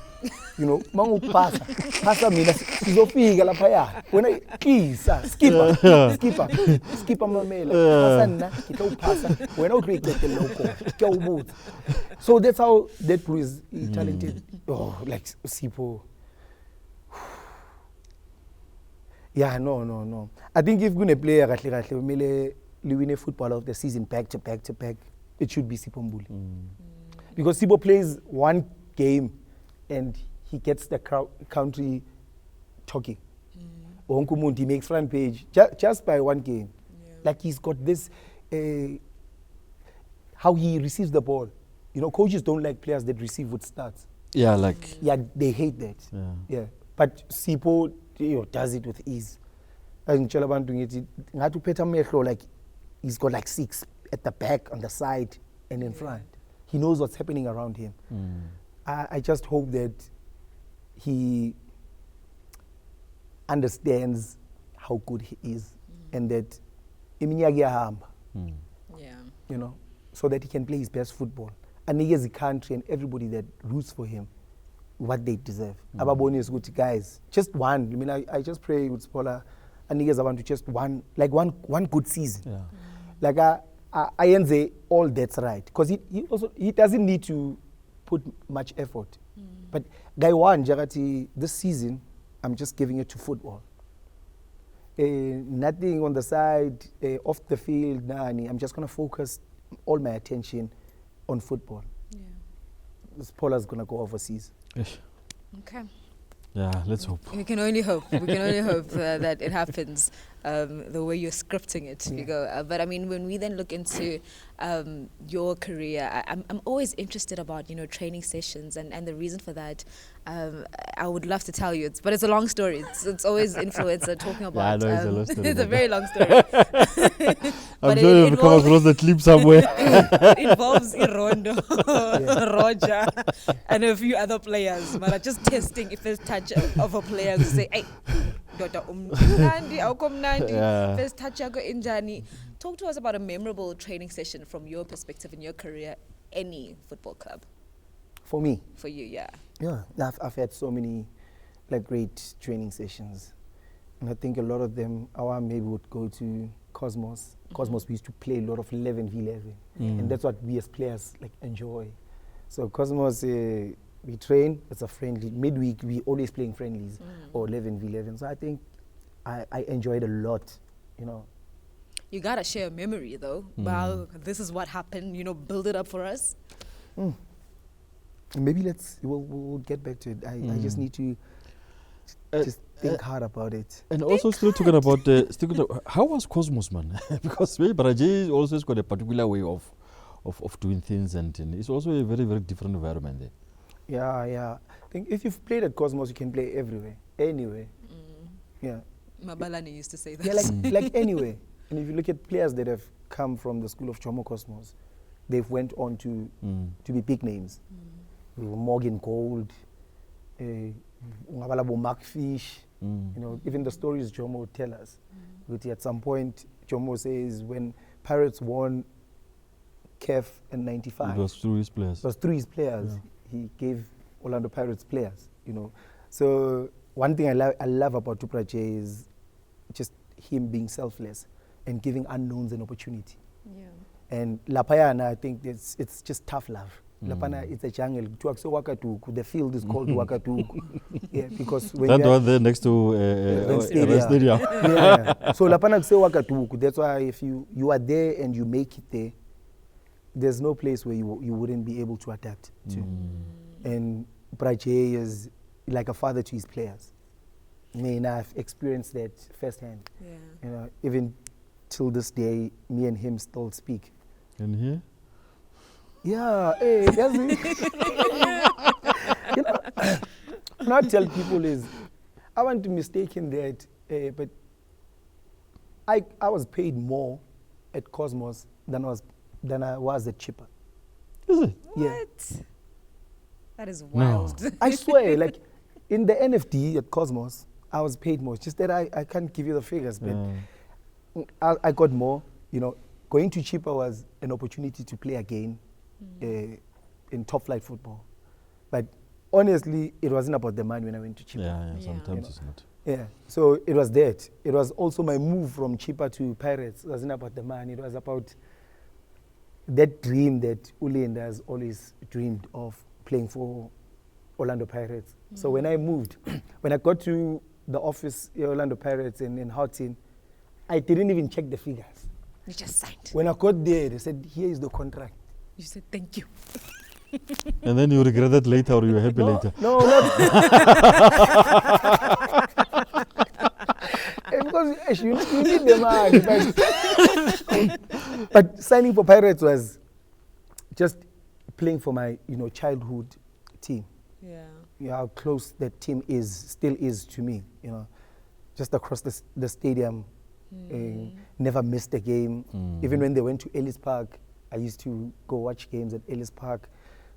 Mangu pasa mina sizofika lapha ya wena kisa skipper mamela pasa nna kita uphasa wena utlo iqedela lokho ke ubuza. So that's how that bro is talented. Like Sipho. Yeah, no. I think if gonna play kahle kumele liwine football of the season back to back, it should be Sipho Mbule. Because Sipho plays one game and he gets the country talking. He makes front page just by one game. Yeah. Like he's got this, how he receives the ball. Coaches don't like players that receive with starts. Yeah, like. Yeah, they hate that. Yeah. But Sipho does it with ease. And like he's got like 6 at the back, on the side, and in front. He knows what's happening around him. I just hope that he understands how good he is, and that so that he can play his best football. And he has the country and everybody that roots for him what they deserve. Ababoni is good, guys. Just one. I just pray with Spola and niggas want to just one good season. Yeah. Like I say all that's right, because he doesn't need to put much effort. But guy one Jagati, this season I'm just giving it to football. Nothing on the side, off the field, I'm just gonna focus all my attention on football. Yeah. Spola's gonna go overseas. Okay. Yeah, let's hope. We can only hope. That it happens. the way you're scripting it. You go, but I mean, when we then look into your career, I'm always interested about training sessions, and the reason for that. I would love to tell you, but it's a long story. It's always influencer talking about. Yeah, I know it's a long story. It's a very long story. I'm sure you've come across the clip somewhere. It involves Irondo, Roger, and a few other players. But I'm just testing if there's touch of a player to say, hey, Dota Nandi, Aukom Nandi, first touch injani. Talk to us about a memorable training session from your perspective in your career, any football club. For me? For you, yeah. Yeah, I've had so many great training sessions. And I think a lot of them, our maybe would go to Cosmos. Cosmos, we used to play a lot of 11v11. And that's what we as players enjoy. So Cosmos, we train, it's a friendly. Midweek, we always playing friendlies or 11v11. So I think I enjoyed a lot, You gotta share a memory though. Wow, this is what happened, build it up for us. Maybe we'll get back to it. I just need to just think hard about it. And also still talking about how was Cosmos, man? Because Baraje also has got a particular way of doing things, and it's also a very, very different environment there. Yeah. I think if you've played at Cosmos, you can play everywhere, anywhere. Yeah. Mabalani used to say that. Yeah, like anywhere. And if you look at players that have come from the school of Jomo Cosmos, they've went on to be big names. Morgan Gold, Mark Fish, even the stories Jomo would tell us. At some point, Jomo says when Pirates won CAF in 95, it was through his players. He gave Orlando Pirates players, So one thing I love about Tuprache is just him being selfless and giving unknowns an opportunity. Yeah. And Lapayana, I think it's just tough love. Lapana, it's a jungle. The field is called Wakatuku. Yeah, because when that one there next to stadium. Yeah. So Lapana say Wakatuku. That's why if you are there and you make it there, there's no place where you wouldn't be able to adapt to. And Prache is like a father to his players. I've experienced that firsthand. Yeah. Even till this day, me and him still speak. And here? Yeah, that's what I tell people is, I want to mistake in that, but I was paid more at Cosmos than I was at Chipper. Is it? Yeah. What? That is wild. No. I swear, in the NFD at Cosmos, I was paid more. It's just that I can't give you the figures, but I got more. Going to Chipper was an opportunity to play again. In top flight football, but honestly, it wasn't about the money when I went to Chipper. Yeah, sometimes it's not. Yeah, so it was that. It was also my move from Chipper to Pirates. It wasn't about the money. It was about that dream that Ulinda has always dreamed of, playing for Orlando Pirates. So when I moved, when I got to the office at Orlando Pirates in Houghton, I didn't even check the figures. You just signed. When I got there, they said, "Here is the contract." You said thank you. And then you regretted later, or you were happy later? No, not. Because you need the money. But signing for Pirates was just playing for my childhood team. Yeah. How close that team still is to me. Just across the stadium. Never missed a game. Even when they went to Ellis Park, I used to go watch games at Ellis Park.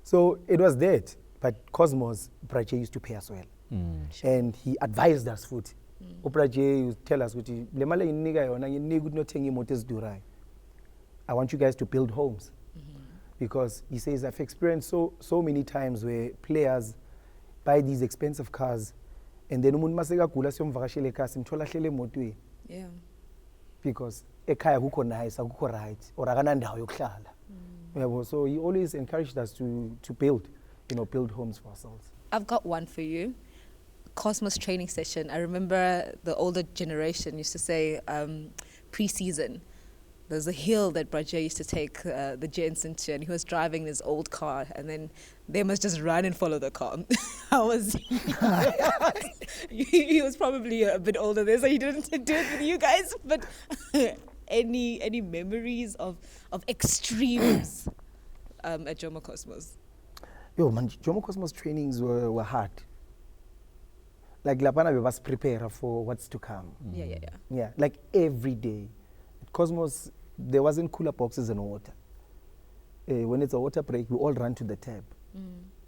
So it was that. But Cosmos, Prache used to pay us well. And he advised us food. Prache would tell us, I want you guys to build homes. Because he says, I've experienced so many times where players buy these expensive cars and then Yeah. Because ekhaya akukho nice, akukho right, or akanandawo yokuhlala. So he always encouraged us to build homes for ourselves. I've got one for you. Cosmos training session. I remember the older generation used to say pre-season. there's a hill that Braje used to take the gents into, and he was driving his old car, and then they must just run and follow the car. How was he? He was probably a bit older there, so he didn't do it with you guys. But any memories of extremes at Jomo Cosmos? Yo, man, Jomo Cosmos trainings were hard. Like Lapana we was prepare for what's to come. Yeah, like every day. At Cosmos, there wasn't cooler boxes and water. When it's a water break, we all run to the tap.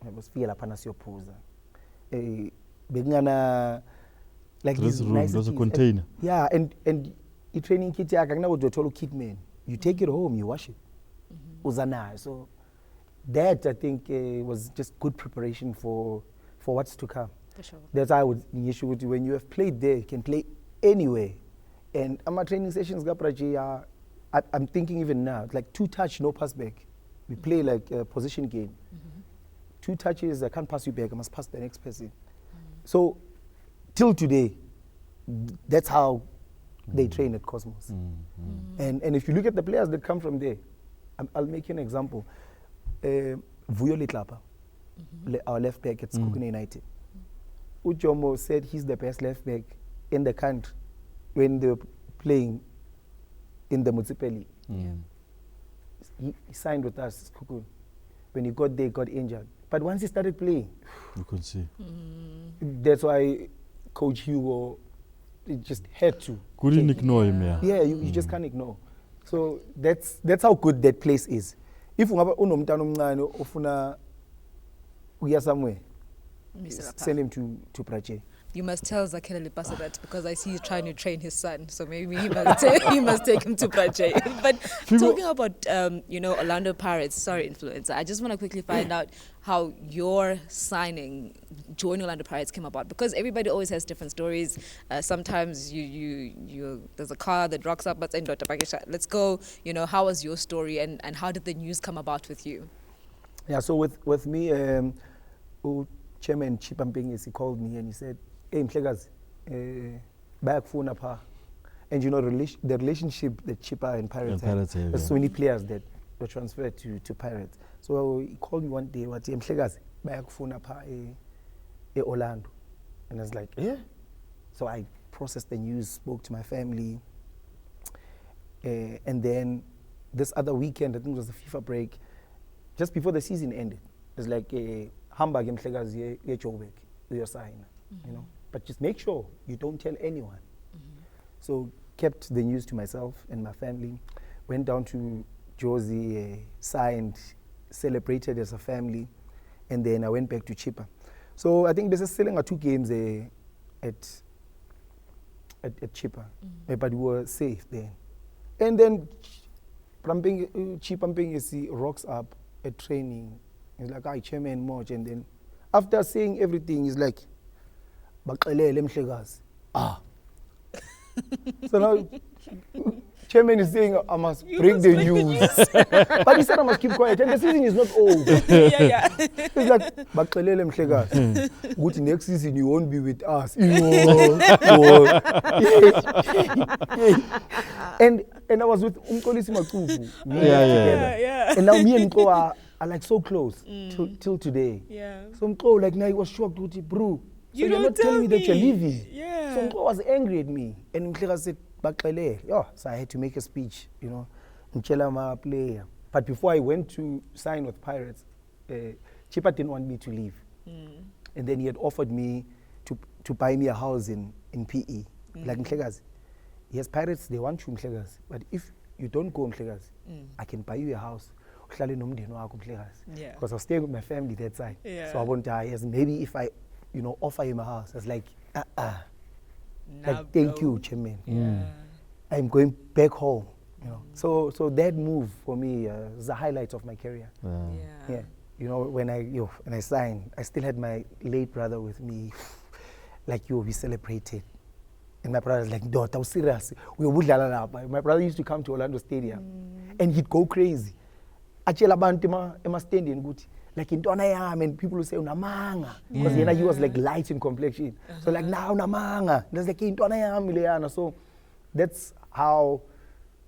I was feel Lapana siyopuza. Begana like There's these room, niceties. there's a container. Yeah, and the training kit yakagna would tell kit man. You take it home, you wash it. Uzana. So that I think was just good preparation for what's to come. For sure. That's how I would issue with you. When you have played there, you can play anywhere. And my training sessions, I'm thinking even now, it's like 2 touch, no pass back. We play like a position game. 2 touches, I can't pass you back, I must pass the next person. So, till today, that's how they train at Cosmos. And if you look at the players that come from there, I'll make you an example. Vuyo Litlapa, our left back at Sekhukhune United. Jomo said he's the best left back in the country when they were playing in the municipality. He signed with us, Sekhukhune. When he got there, he got injured. But once he started playing, You could see. that's why Coach Hugo just had to. Couldn't ignore him, yeah. Yeah, you just can't ignore. So that's how good that place is. If unomntana omncane ofuna uya somewhere, send him to Braje. You must tell Zakhele Lipasa that, because I see you trying to train his son, so maybe he must take him to Braje. But talking about Orlando Pirates, sorry, influencer, I just want to quickly find out how your signing, joining Orlando Pirates, came about, because everybody always has different stories. Sometimes you there's a car that rocks up, but let's go. How was your story, and how did the news come about with you? Yeah, so with me, Chairman Chipamping, he called me and he said, "Hey, Mhlegazi, back phone up her." And the relationship that Chipa and Pirates have, there's so many players that were transferred to Pirates. So he called me one day, Mhlegazi, back phone up her Orlando. And I was like, yeah. So I processed the news, spoke to my family. And then this other weekend, I think it was the FIFA break, just before the season ended, it was like, Hamburg Mhlegazi, Joburg, your sign, But just make sure you don't tell anyone. So kept the news to myself and my family. Went down to Jozi, signed, celebrated as a family, and then I went back to Chipa. So I think this is selling 2 games at Chipa, but we were safe then. And then Chipamping rocks up at training. He's like, "Hi, Chairman Moch," and then after saying everything, he's like, "Baqelele Mhlegazi." So now Chairman is saying I must bring the news. But he said I must keep quiet, and the season is not over. He's like, "Baqelele Mhlegazi, ukuthi next season you won't be with us." And I was with Umkolisi Makufu. And now me and Mko are like so close till today. So Mko like now he was shocked, bro. So you're not telling me that you're leaving. So Mko was angry at me. And Mhleka said, "Baqelele." So I had to make a speech, Mchela ma player. But before I went to sign with Pirates, Chipa didn't want me to leave. And then he had offered me to buy me a house in PE. Like Mhlekazi, yes, Pirates, they want you, Mhlekazi. But if you don't go, Mhlekazi, I can buy you a house. Because I was staying with my family that side. So I won't die. Yes, maybe if I, offer him a house, I was like, like, thank you, Chairman. I'm going back home. So that move for me is the highlight of my career. Yeah. When I signed, I still had my late brother with me. Like, we celebrated. And my brother was like, "Daughter, I was serious. My brother used to come to Orlando Stadium and he'd go crazy. Achela abantu standing good. Like in Donayam, and people would say unamanga. Because he was like light in complexion. So like now unamanga. There's like in Donayam. So that's how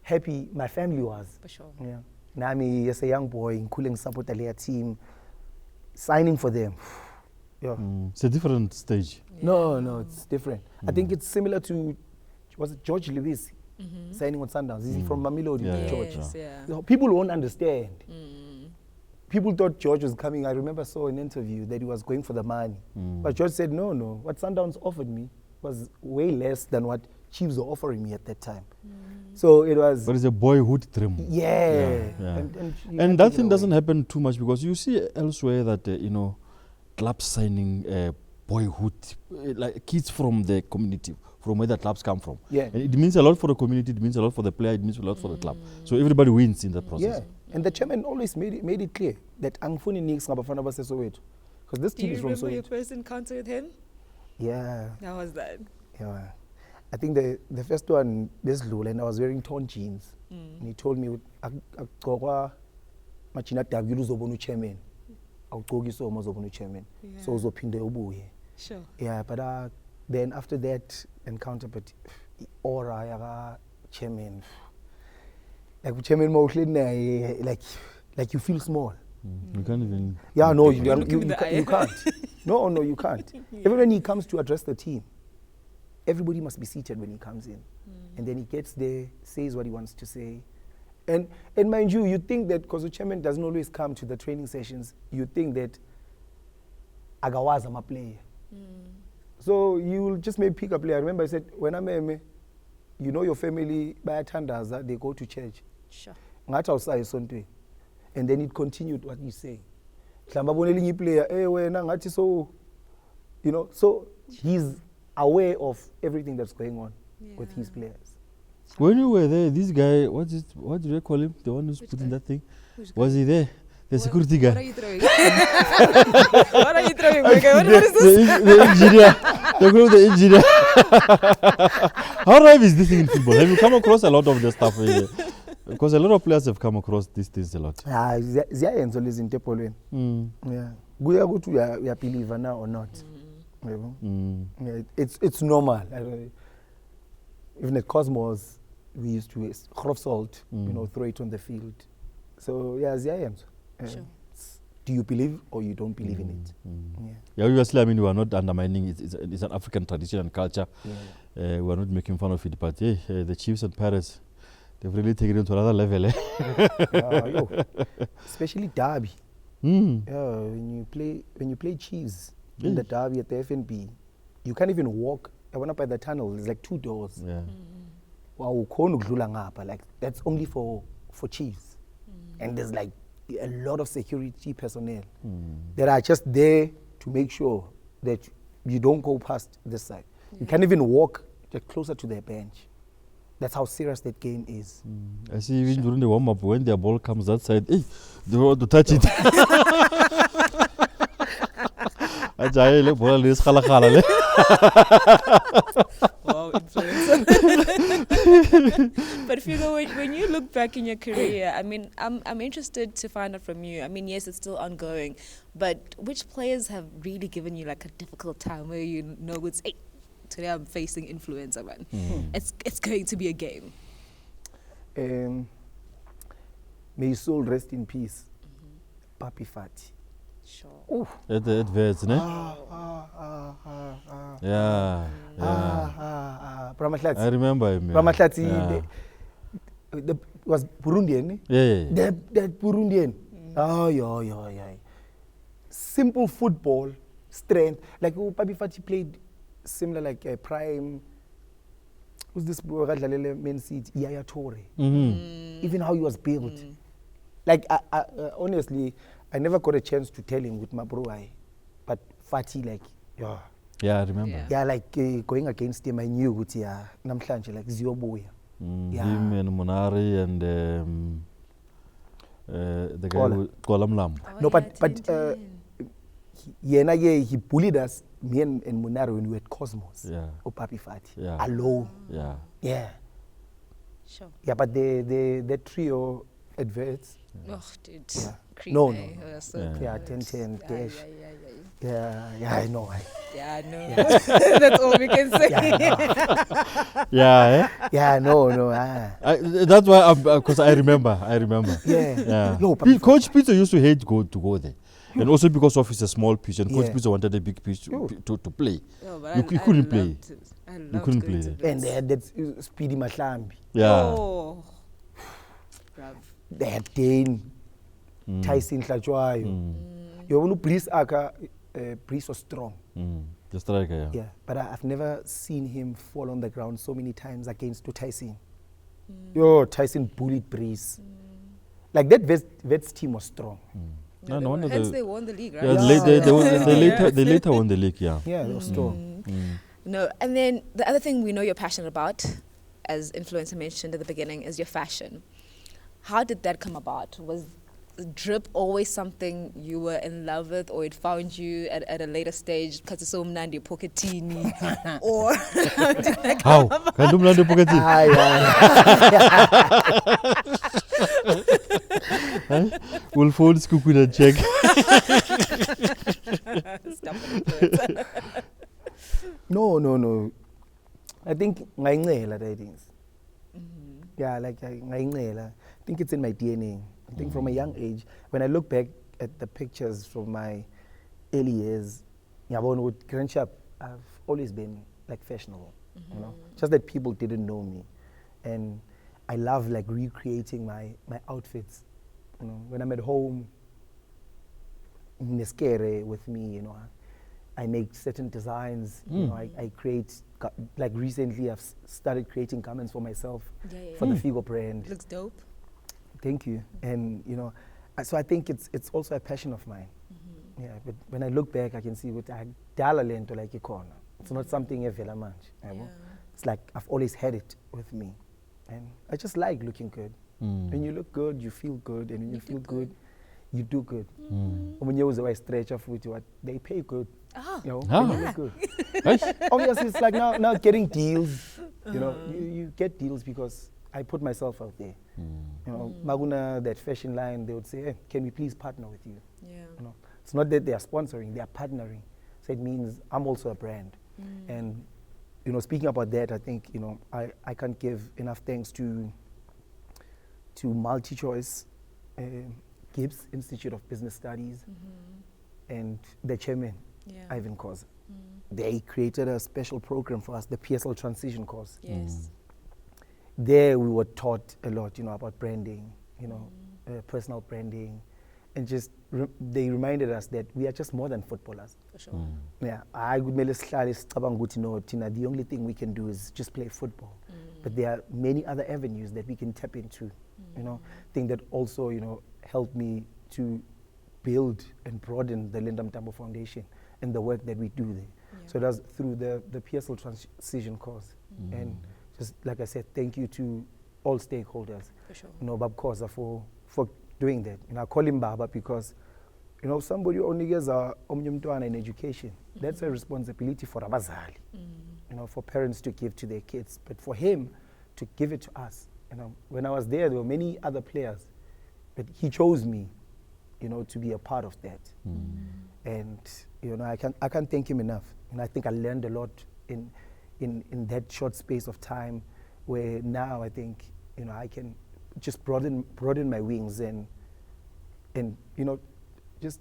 happy my family was. For sure. Yeah. Nami, as a young boy, including support the team, signing for them. Yeah. It's a different stage. No, it's different. I think it's similar to, was it George Lewis signing on Sundowns? Is he from Mamelodi? Yeah, George. Yes, yeah. You know, people won't understand. People thought George was coming. I remember saw an interview that he was going for the money. But George said, no. What Sundowns offered me was way less than what Chiefs were offering me at that time. So it was... But it's a boyhood dream. Yeah. And that thing doesn't happen too much because you see elsewhere that, clubs signing boyhood, like kids from the community, from where the clubs come from. Yeah. And it means a lot for the community, it means a lot for the player, it means a lot for the club. So everybody wins in that process. Yeah. And the chairman always made it clear that angfuni nix ngabafana base Soweto. Because this Do team you is from remember your Soweto. first encounter with him? Yeah. How was that? Yeah. I think the first one, this Lula, and I was wearing torn jeans. And he told me, "Akokwa machina tabu uzobona chairman. Awugqoki so uzobona chairman. So uzophinde ubuye." Sure. Yeah, but then after that encounter, but aura yaka chairman. Like chairman like you feel small. You can't even... Yeah, no, you look him in the can't. No, you can't. Even when he comes to address the team, everybody must be seated when he comes in. And then he gets there, says what he wants to say. And mind you, you think that because the chairman doesn't always come to the training sessions, you think that Agawaza am a player. So you will just maybe pick a player. I remember I said, when I'm you know your family, by Tandaza, they go to church. Sure. And then it continued what you say. Player, so he's aware of everything that's going on with his players. When you were there, this guy, what do they call him? The one who's putting that thing? Was he there? The security guy. What are you throwing? What are you throwing? Okay, what is this? The engineer. They call him the engineer. How rife is this thing in football? Have you come across a lot of the stuff here? Because a lot of players have come across these things a lot. Ziyayenza lezi zinto ebolweni. Yeah. Kuya ukuthi uya believer now or not. Yeah, it's normal. Even at Cosmos, we used to crop salt, throw it on the field. So yeah, ziyayenza. Sure. Do you believe or you don't believe in it? Yeah, obviously, I mean, we are not undermining it. It's an African tradition and culture. We are not making fun of it, but the Chiefs and Pirates, they've really taken it to another level. Especially derby. When you play Chiefs in the derby at the FNB, you can't even walk. I went up by the tunnel. There's like 2 doors. Wow, like that's only for Chiefs, and there's like a lot of security personnel that are just there to make sure that you don't go past this side. You can't even walk get closer to their bench. That's how serious that game is. I see even during the warm-up, when their ball comes that side, they want to touch it. Wow, influence. But Figo, when you look back in your career, I mean, I'm interested to find out from you. I mean, yes, it's still ongoing, but which players have really given you like a difficult time where you know it's, hey, today I'm facing influencer, man. It's going to be a game. May his soul rest in peace. Papi Fati. Sure. At the adverts, ne? Yeah. Mahlatse. I remember him. Mahlatse was Burundian. Yeah. That Burundian. Yeah. Simple football, strength. Like Papi Fati played similar like Prime. Who's this Man City? Yaya Toure. Even how he was built. Like I honestly, I never got a chance to tell him with my bro, but Fati like, yeah, I remember. Yeah, like going against him, I knew what namhlanje like Zioboya. Him and Monari and the guy with Kolamlam. No, but he bullied us, me and Monari, when we were at Cosmos. Yeah. Or Papi Fati. Yeah. Alone. Yeah. Sure. Yeah, but the trio adverts. Oh, dude. Yeah. Creepy. No. So Yeah, 10-10 dash. Yeah, I know. Yeah, no. That's all we can say. No. That's why, because I remember. Yeah. Yo, Coach Peter used to hate to go there. And also because of it's a small pitch, and Coach Peter wanted a big pitch to play. You couldn't play. You couldn't play there. And they had that Speedy Mahlambi. Yeah. Oh. They had Dane, Tyson Hlachwayo. You want to Breeze Aka, Breeze was strong. The striker, Yeah, but I've never seen him fall on the ground so many times against Tyson. Tyson bullied Breeze. Like that Vets team was strong. No wonder hence they won the league, right? They later won the league, Yeah, they were strong. No, and then the other thing we know you're passionate about, as influencer mentioned at the beginning, is your fashion. How did that come about? Was drip always something you were in love with, or it found you at a later stage because it's so mnandi pocketini, or how can you mnandi pocketini? We'll phone Sekhukhune and check. No. I think ngayingcela that things. Yeah, like ngayingcela. I think it's in my DNA. I think from a young age, when I look back at the pictures from my early years, with growing up, I've always been like fashionable, you know. Just that people didn't know me, and I love like recreating my outfits. You know, when I'm at home, neskere with me, you know, I make certain designs. You know, I create. Like recently, I've started creating garments for myself for the Figo brand. Looks dope. Thank you. And you know, so I think it's also a passion of mine. Yeah, but when I look back, I can see what I dala lento like a corner. It's not something evela manje. It's like I've always had it with me, and I just like looking good. When you look good, you feel good, and when you feel good, you do good. When you always stretch off with what they pay good. You know, when you look good. Obviously, it's like now getting deals. You know, you get deals because I put myself out there. You know, Maguna, that fashion line, they would say, hey, can we please partner with you? You know, it's not that they are sponsoring, they are partnering. So it means I'm also a brand. And, you know, speaking about that, I think, you know, I can't give enough thanks to MultiChoice, Gibbs Institute of Business Studies, and the chairman, Ivan Koza. They created a special program for us, the PSL transition course. There we were taught a lot, you know, about branding, you know, personal branding, and just they reminded us that we are just more than footballers. For sure. Yeah, the only thing we can do is just play football, but there are many other avenues that we can tap into. You know, thing that also, you know, helped me to build and broaden the Linda Mntambo Foundation and the work that we do there. So that's through the PSL transition course. And just like I said, thank you to all stakeholders. For sure. You know, Bab Koza for doing that. And I call him Baba because, you know, somebody only gets in education. That's a responsibility for Abazali. You know, for parents to give to their kids, but for him to give it to us. You know, when I was there were many other players, but he chose me, you know, to be a part of that. And you know, I can't thank him enough. And I think I learned a lot in that short space of time, where now I think, you know, I can just broaden my wings and you know, just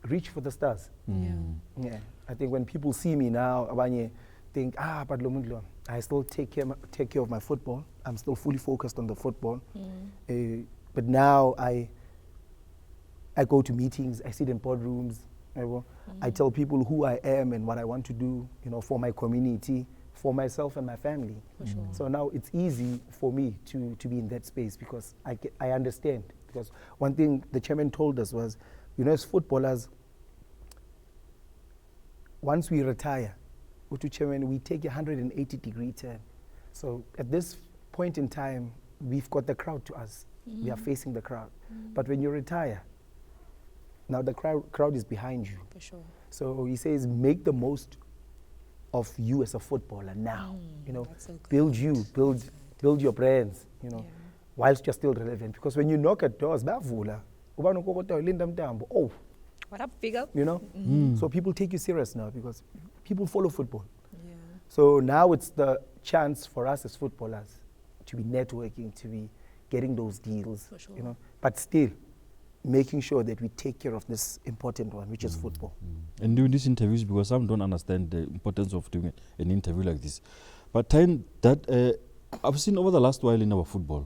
reach for the stars. Yeah. I think when people see me now, abanye think, but lo I still take care of my football. I'm still fully focused on the football. But now I go to meetings, I sit in boardrooms, I tell people who I am and what I want to do, you know, for my community, for myself and my family. Sure. So now it's easy for me to be in that space because I understand. Because one thing the chairman told us was, you know, as footballers, once we retire, chairman, we take a 180-degree turn. So at this point in time, we've got the crowd to us. We are facing the crowd. But when you retire, now the crowd is behind you. For sure. So he says, make the most of you as a footballer now. You know, so build your brands, you know, whilst you're still relevant. Because when you knock at doors, Linda Mntambo, What up, big up? You know? So people take you serious now because people follow football. Yeah. So now it's the chance for us as footballers to be networking, to be getting those deals, For sure. you know, but still making sure that we take care of this important one, which is football. And doing these interviews, because some don't understand the importance of doing an interview like this. But time that I've seen over the last while in our football,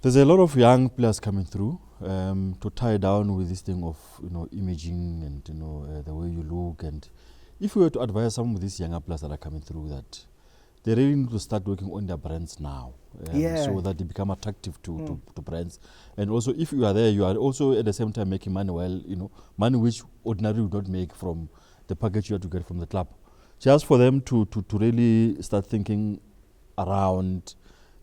there's a lot of young players coming through to tie down with this thing of, you know, imaging and, you know, the way you look. And if we were to advise some of these younger players that are coming through, that they really need to start working on their brands now, so that they become attractive to brands. And also, if you are there, you are also at the same time making money, while, you know, money which ordinarily would not make from the package you have to get from the club. Just for them to really start thinking around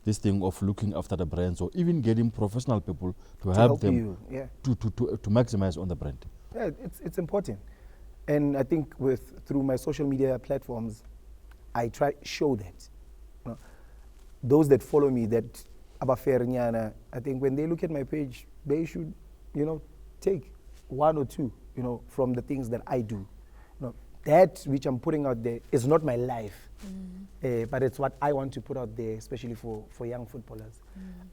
this thing of looking after the brands, or even getting professional people to help them to maximize on the brand. Yeah, it's important. And I think through my social media platforms, I try show that. You know, those that follow me, that Abafernyana, I think when they look at my page, they should, you know, take one or two, you know, from the things that I do. You know, that which I'm putting out there is not my life, but it's what I want to put out there, especially for young footballers.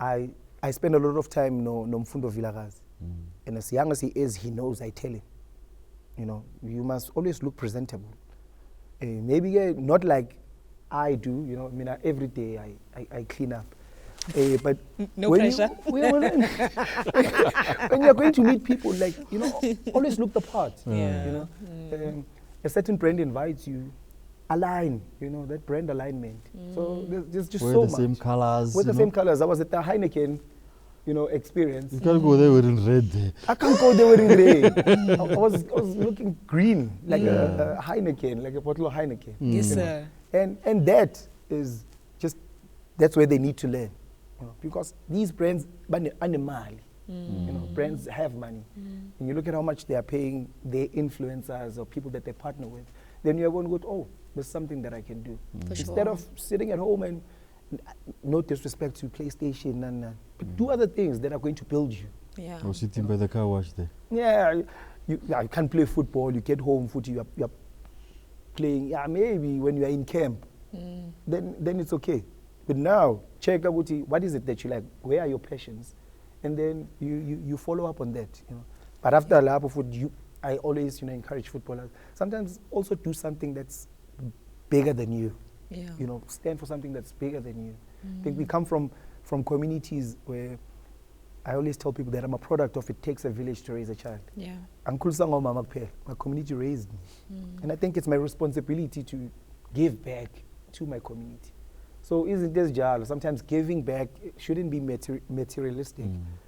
I spend a lot of time no Mfundo Villarraz, and as young as he is, he knows. I tell him, you know, you must always look presentable. Maybe not like I do, you know. I mean, every day I clean up, but no pressure. When you're going to meet people, like, you know, always look the part. Yeah. You know, a certain brand invites you, align. You know, that brand alignment. So there's just so much. Wear the same colors. With the same colors. I was at the Heineken, you know, experience. You can't go there wearing red. I can't go there wearing gray. I was looking green, like a Heineken, like a bottle of Heineken. Yes, you know. sir. And that is just, that's where they need to learn. You know, because these brands, animal, you know, brands have money. And you look at how much they are paying their influencers or people that they partner with, then you're going to go, oh, there's something that I can do. Instead of sitting at home and, no disrespect to PlayStation, but do other things that are going to build you. Yeah. Or sitting by the car wash there. Yeah, you can't play football. You get home, you're playing. Yeah, maybe when you are in camp, then it's okay. But now, check out what is it that you like. Where are your passions? And then you follow up on that. You know. But after a lap of food, I always, you know, encourage footballers. Sometimes also do something that's bigger than you. Yeah. You know, stand for something that's bigger than you. I think we come from communities where I always tell people that I'm a product of it takes a village to raise a child. Yeah. My community raised me. And I think it's my responsibility to give back to my community. So isn't this jalo? Sometimes giving back shouldn't be materialistic,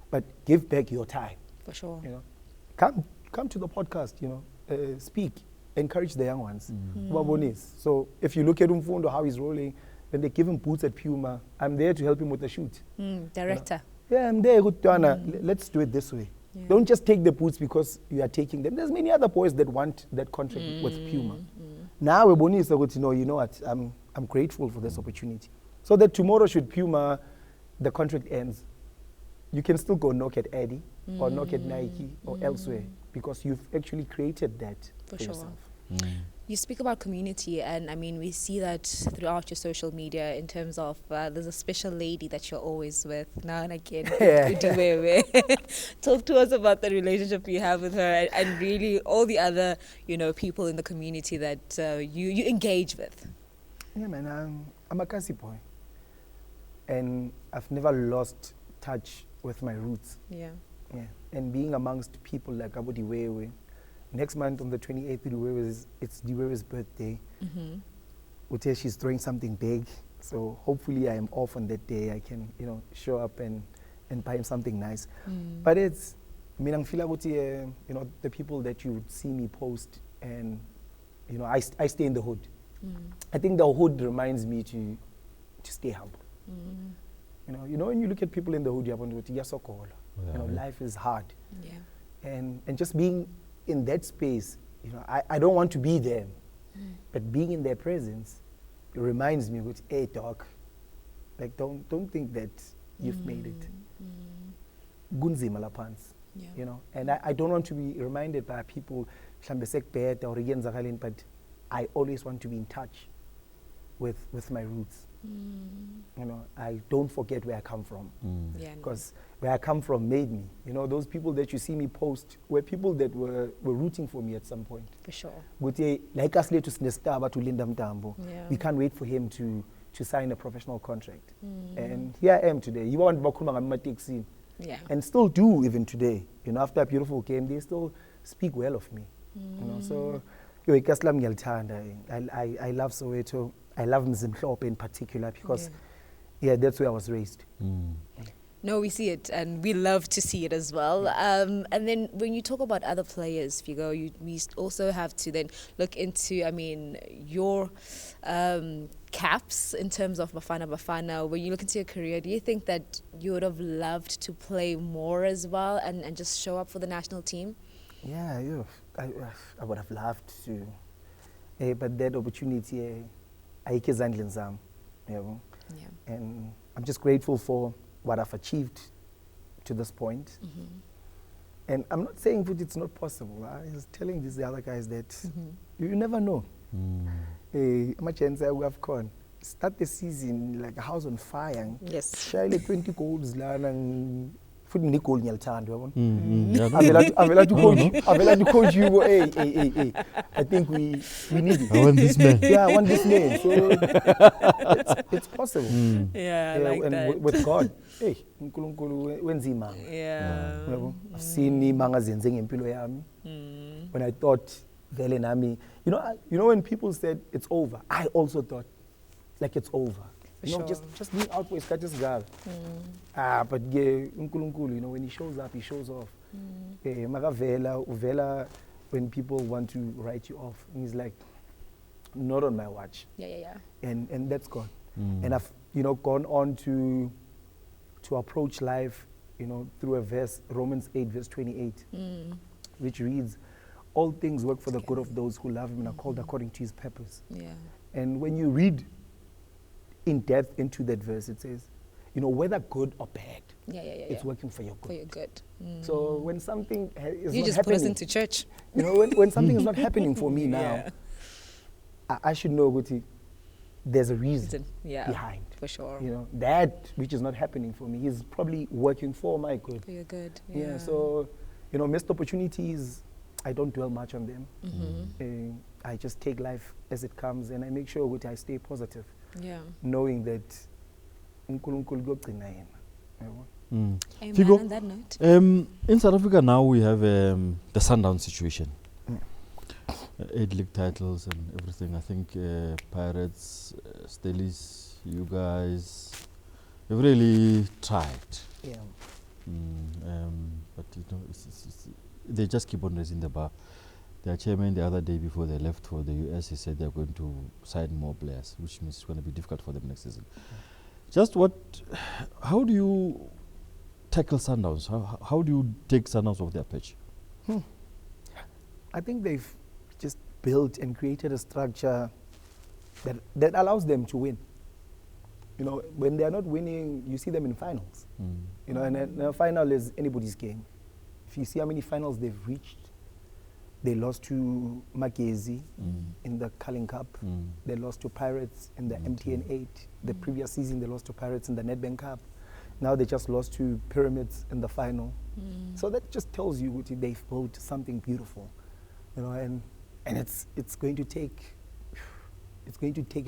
but give back your time. For sure. You know, come to the podcast, you know, speak, encourage the young ones. So if you look at Mfundo, how he's rolling, when they give him boots at Puma, I'm there to help him with the shoot. Director. You know? Yeah, I'm there, good. Let's do it this way. Yeah. Don't just take the boots because you are taking them. There's many other boys that want that contract with Puma. Now we're going to know, you know what, I'm grateful for this opportunity. So that tomorrow, should Puma, the contract ends, you can still go knock at Eddie or knock at Nike or elsewhere, because you've actually created that for sure. yourself. You speak about community, and I mean, we see that throughout your social media in terms of there's a special lady that you're always with now and again. Talk to us about the relationship you have with her, and really all the other, you know, people in the community that you engage with. Yeah, man, I'm a Kasi boy, and I've never lost touch with my roots. Yeah. And being amongst people like Abudi Wewe. Next month on the 28th, it's Diwewe's birthday. Ute, she's throwing something big, so hopefully I am off on that day. I can, you know, show up and buy him something nice. But it's, I mean, I feel like, you know, the people that you would see me post, and, you know, I stay in the hood. I think the hood reminds me to stay humble. You know, when you look at people in the hood, you know, life is hard. Yeah. And just being in that space, you know, I don't want to be there, but being in their presence, it reminds me, hey, dog, like don't think that you've made it. Gunzima laphansi. Yeah. You know, and I don't want to be reminded by people, but I always want to be in touch with my roots. You know, I don't forget where I come from. Yeah, Because where I come from made me. You know, those people that you see me post were people that were rooting for me at some point. for sure. Like us later to Linda Mntambo. Yeah. We can't wait for him to sign a professional contract. And here I am today. You want to Yeah. and still do even today. You know, after a beautiful game, they still speak well of me. You know, so I love Soweto. I love Mzimhlope in particular because, yeah, that's where I was raised. No, we see it, and we love to see it as well. And then when you talk about other players, Figo, we also have to then look into, I mean, your caps in terms of Bafana. When you look into your career, do you think that you would have loved to play more as well and just show up for the national team? Yeah, I would have loved to. But that opportunity, I can't zam. Yeah. And I'm just grateful for what I've achieved to this point. And I'm not saying that it's not possible. I was telling these other guys that you never know. Much chance I have gone. Start the season like a house on fire. Yes. Shile 20 goals and foot in the goal nyalthanda yabona. Avela to coach you. Hey. I think we need it. I want this man. Yeah, I want this man. So it's possible. Yeah, I like and that. with God, hey, uNkulunkulu wenzima. Yeah. I've seen imanga zenze ngempilo yami. When I thought vele nami, you know when people said it's over, I also thought like it's over. You know, sure. just being out for isikhathi esigaba. But uNkulunkulu, you know, when he shows up, he shows off. Makavela uvela when people want to write you off. And he's like, not on my watch. Yeah. And that's gone. And I've, you know, gone on to approach life, you know, through a verse, Romans 8, verse 28, which reads, all things work for the good of those who love him and are called according to his purpose. Yeah. And when you read in depth into that verse, it says, you know, whether good or bad, it's working for your good. For your good. So when something is You not just happening, put us into church. you know, when something is not happening for me now, I should know what there's a reason behind. For sure. You know, that which is not happening for me is probably working for my good. For your good. Yeah. So, you know, missed opportunities, I don't dwell much on them. I just take life as it comes, and I make sure that I stay positive. Yeah. Knowing that uNkulunkulu uyogcina yena. Amen. Figo, On that note. in South Africa now we have the Sundowns situation. 8 league titles and everything. I think Pirates, Stellies, you guys have really tried. Yeah. But you know, they just keep on raising the bar. Their chairman the other day before they left for the US, he said they're going to sign more players, which means it's going to be difficult for them next season. How do you tackle Sundowns? How do you take Sundowns off their pitch? I think they've just built and created a structure that allows them to win. You know, when they are not winning, you see them in finals. You know, and a final is anybody's game. If you see how many finals they've reached, they lost to Magezi in the Culling Cup. They lost to Pirates in the MTN 8. The previous season, they lost to Pirates in the Nedbank Cup. Now they just lost to Pyramids in the final. So that just tells you they've built something beautiful, you know. And it's going to take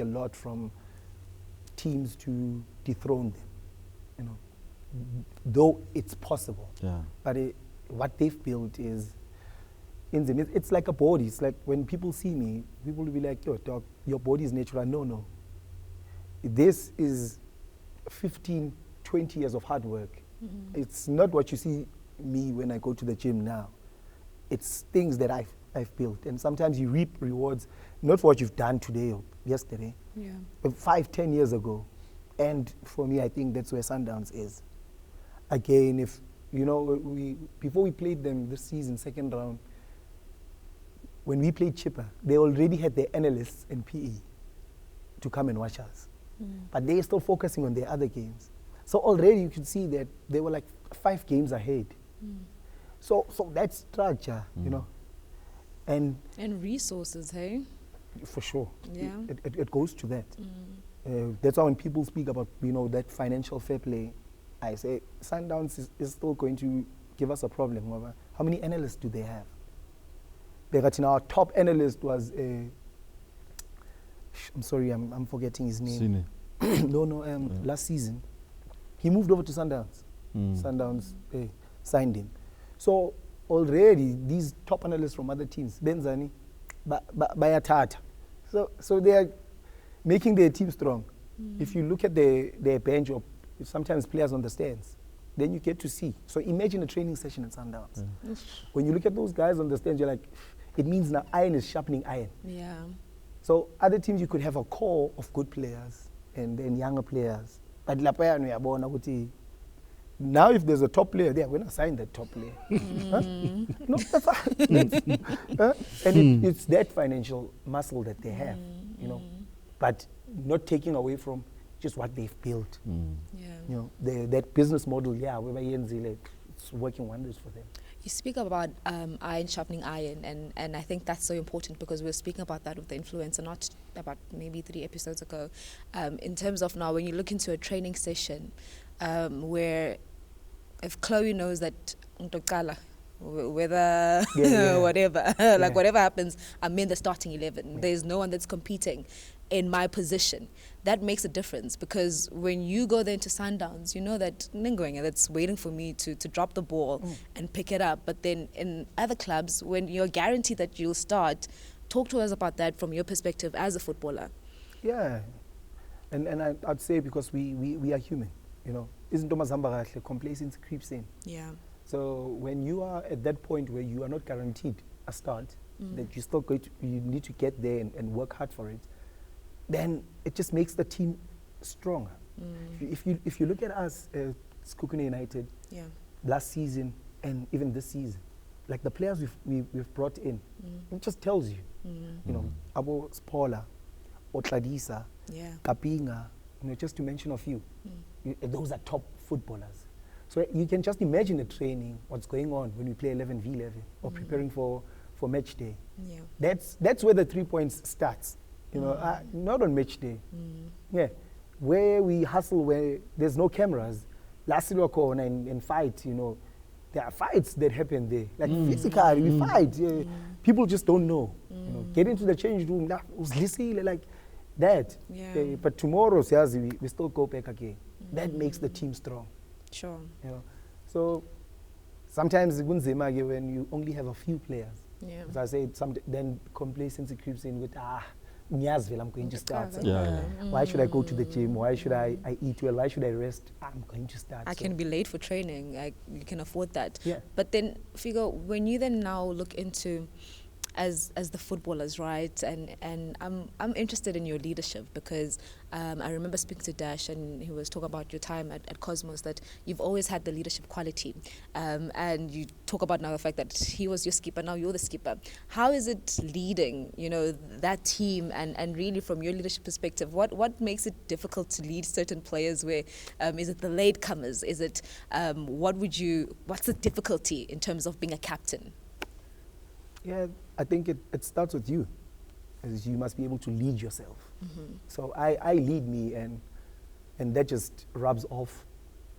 a lot from teams to dethrone them, you know. Though it's possible, but what they've built is. It's like a body. It's like when people see me, people will be like, yo, dog, your body is natural. No. This is 15, 20 years of hard work. It's not what you see me when I go to the gym now. It's things that I've built. And sometimes you reap rewards, not for what you've done today or yesterday, but 5, 10 years ago. And for me, I think that's where Sundowns is. Again, if, you know, before we played them this season, second round, when we played Chipper, they already had their analysts in PE to come and watch us. But they're still focusing on their other games. So already you could see that they were like 5 games ahead. So that structure, you know, and resources, hey? for sure, Yeah. it goes to that. That's why when people speak about, you know, that financial fair play, I say Sundowns is still going to give us a problem. How many analysts do they have? Because our top analyst was I'm sorry, I'm forgetting his name. Last season he moved over to Sundowns. Sundowns signed him. So already these top analysts from other teams, Benzani, Bayatata. So they are making their team strong. If you look at their bench or sometimes players on the stands, then you get to see. So imagine a training session at Sundowns. When you look at those guys on the stands, you're like, it means now iron is sharpening iron. Yeah. So other teams, you could have a core of good players and then younger players. But now if there's a top player, they are going to sign that top player. No, that's and it's that financial muscle that they have, you know, but not taking away from just what they've built. You know, that business model, it's working wonders for them. You speak about iron sharpening iron, and I think that's so important because we were speaking about that with the influencer not about maybe 3 episodes ago. In terms of now, when you look into a training session where if Clauiee knows that whether whatever, like whatever happens, I'm in the starting 11. There's no one that's competing in my position. That makes a difference because when you go there into Sundowns, you know that Ningoenga that's waiting for me to drop the ball and pick it up. But then in other clubs, when you're guaranteed that you'll start, talk to us about that from your perspective as a footballer. Yeah, and I'd say because we are human, you know. Isn't complacency creeps in. Yeah. So when you are at that point where you are not guaranteed a start, that you still you need to get there and work hard for it, then it just makes the team stronger. If you look at us, Sekhukhune United, last season and even this season, like the players we've brought in, it just tells you, you know, Abo Spola, Otladisa, Kapinga, you know, just to mention a few. Those are top footballers. So you can just imagine the training, what's going on when we play 11v11 or preparing for match day. That's where the 3 points starts. You know, not on match day. Where we hustle, where there's no cameras. Last corner and fight, you know, there are fights that happen there. Like physically, we fight. People just don't know. You know, get into the change room, like that. But tomorrow, we still go back again. That makes the team strong. Sure. You know, so sometimes when you only have a few players. As I said, then complacency creeps in with I'm going to start. Why should I go to the gym? Why should I eat well? Why should I rest? I'm going to start. I can be late for training. You can afford that. Yeah. But then, Figo, when you then now look into as the footballers, right? And I'm interested in your leadership because I remember speaking to Dash and he was talking about your time at Cosmos, that you've always had the leadership quality. And you talk about now the fact that he was your skipper, now you're the skipper. How is it leading, you know, that team and really from your leadership perspective, what makes it difficult to lead certain players where, is it the latecomers? Is it, what's the difficulty in terms of being a captain? Yeah, I think it starts with you, as you must be able to lead yourself. So I lead me, and that just rubs off,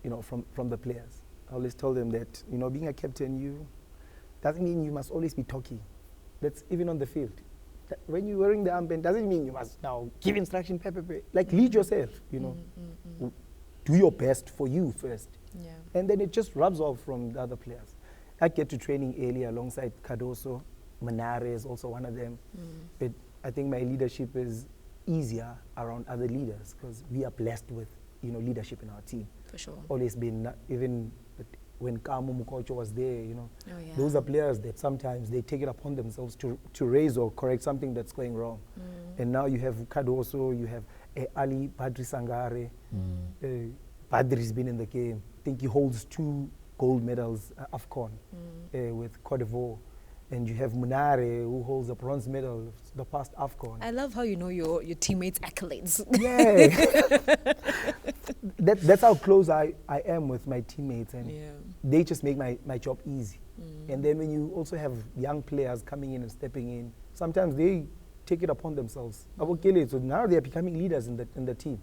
you know, from the players. I always tell them that, you know, being a captain, doesn't mean you must always be talking. That's even on the field. When you're wearing the armband, doesn't mean you must now give instruction, like lead yourself, you know. Do your best for you first. And then it just rubs off from the other players. I get to training early alongside Cardoso. Manare is also one of them. But I think my leadership is easier around other leaders because we are blessed with, you know, leadership in our team. For sure. Always been, even when Kamo Mukocho was there, you know, those are players that sometimes they take it upon themselves to raise or correct something that's going wrong. And now you have Cardoso, you have Ali Badri Sangare. Badri's been in the game. I think he holds 2 gold medals, AFCON, with Cote d'Ivoire. And you have Munare, who holds a bronze medal the past AFCON. I love how you know your teammates' accolades. Yeah. That's how close I am with my teammates. And they just make my job easy. And then when you also have young players coming in and stepping in, sometimes they take it upon themselves. So now they are becoming leaders in the team.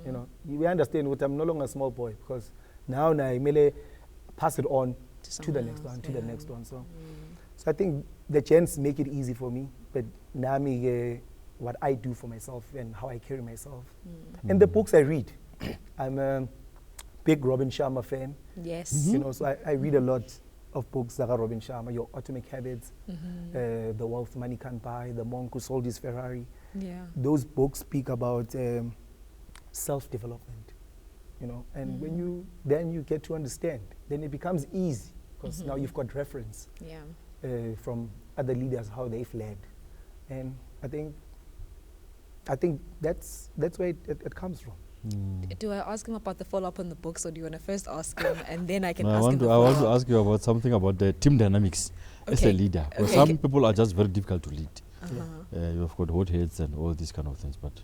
You know, we understand what I'm no longer a small boy, because now I may pass it on to the next one, to the next one. So I think the gents make it easy for me, but now what I do for myself and how I carry myself. And the books I read, I'm a big Robin Sharma fan. Yes. You know, so I read a lot of books like Robin Sharma, Your Atomic Habits, The Wealth Money Can't Buy, The Monk Who Sold His Ferrari. Yeah. Those books speak about self-development, you know, and when you get to understand, then it becomes easy, because now you've got reference from other leaders, how they've led. And I think that's where it comes from. Do I ask him about the follow-up on the books, or do you want to first ask him and then I can No, ask him the I want to follow-up? ask you about something about the team dynamics as a leader. Because some people are just very difficult to lead. You've got hot heads and all these kind of things. But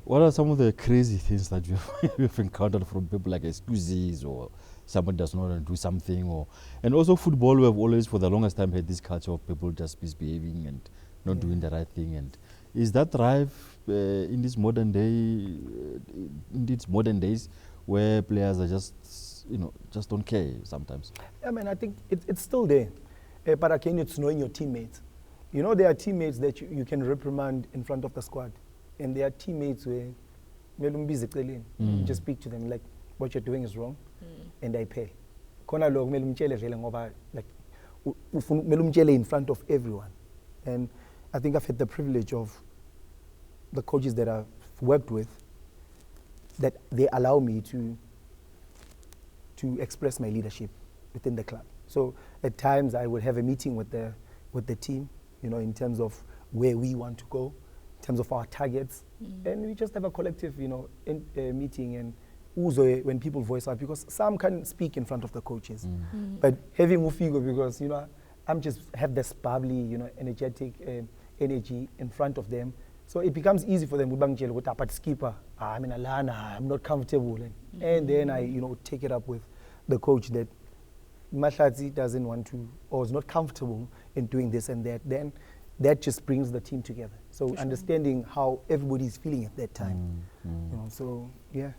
what are some of the crazy things that you've encountered from people like excuses, or someone does not want to do something? And also football, we have always for the longest time had this culture of people just misbehaving and not doing the right thing. And is that rife in this modern days, where players are just don't care sometimes? I mean, I think it's still there. But again, it's knowing your teammates. You know, there are teammates that you can reprimand in front of the squad. And there are teammates where you just speak to them like, what you're doing is wrong, and I pay. Like, in front of everyone. And I think I've had the privilege of the coaches that I've worked with, that they allow me to express my leadership within the club. So at times I would have a meeting with the team, you know, in terms of where we want to go, in terms of our targets, and we just have a collective, you know, meeting, and when people voice out, because some can speak in front of the coaches, but having Ufigo, because you know, I'm just have this bubbly, you know, energetic energy in front of them. So it becomes easy for them. Skipper, I'm in Alana, I'm not comfortable. And then I, you know, take it up with the coach that Mahlatse doesn't want to, or is not comfortable in doing this and that. Then that just brings the team together. So understanding how everybody is feeling at that time. You know, so yeah.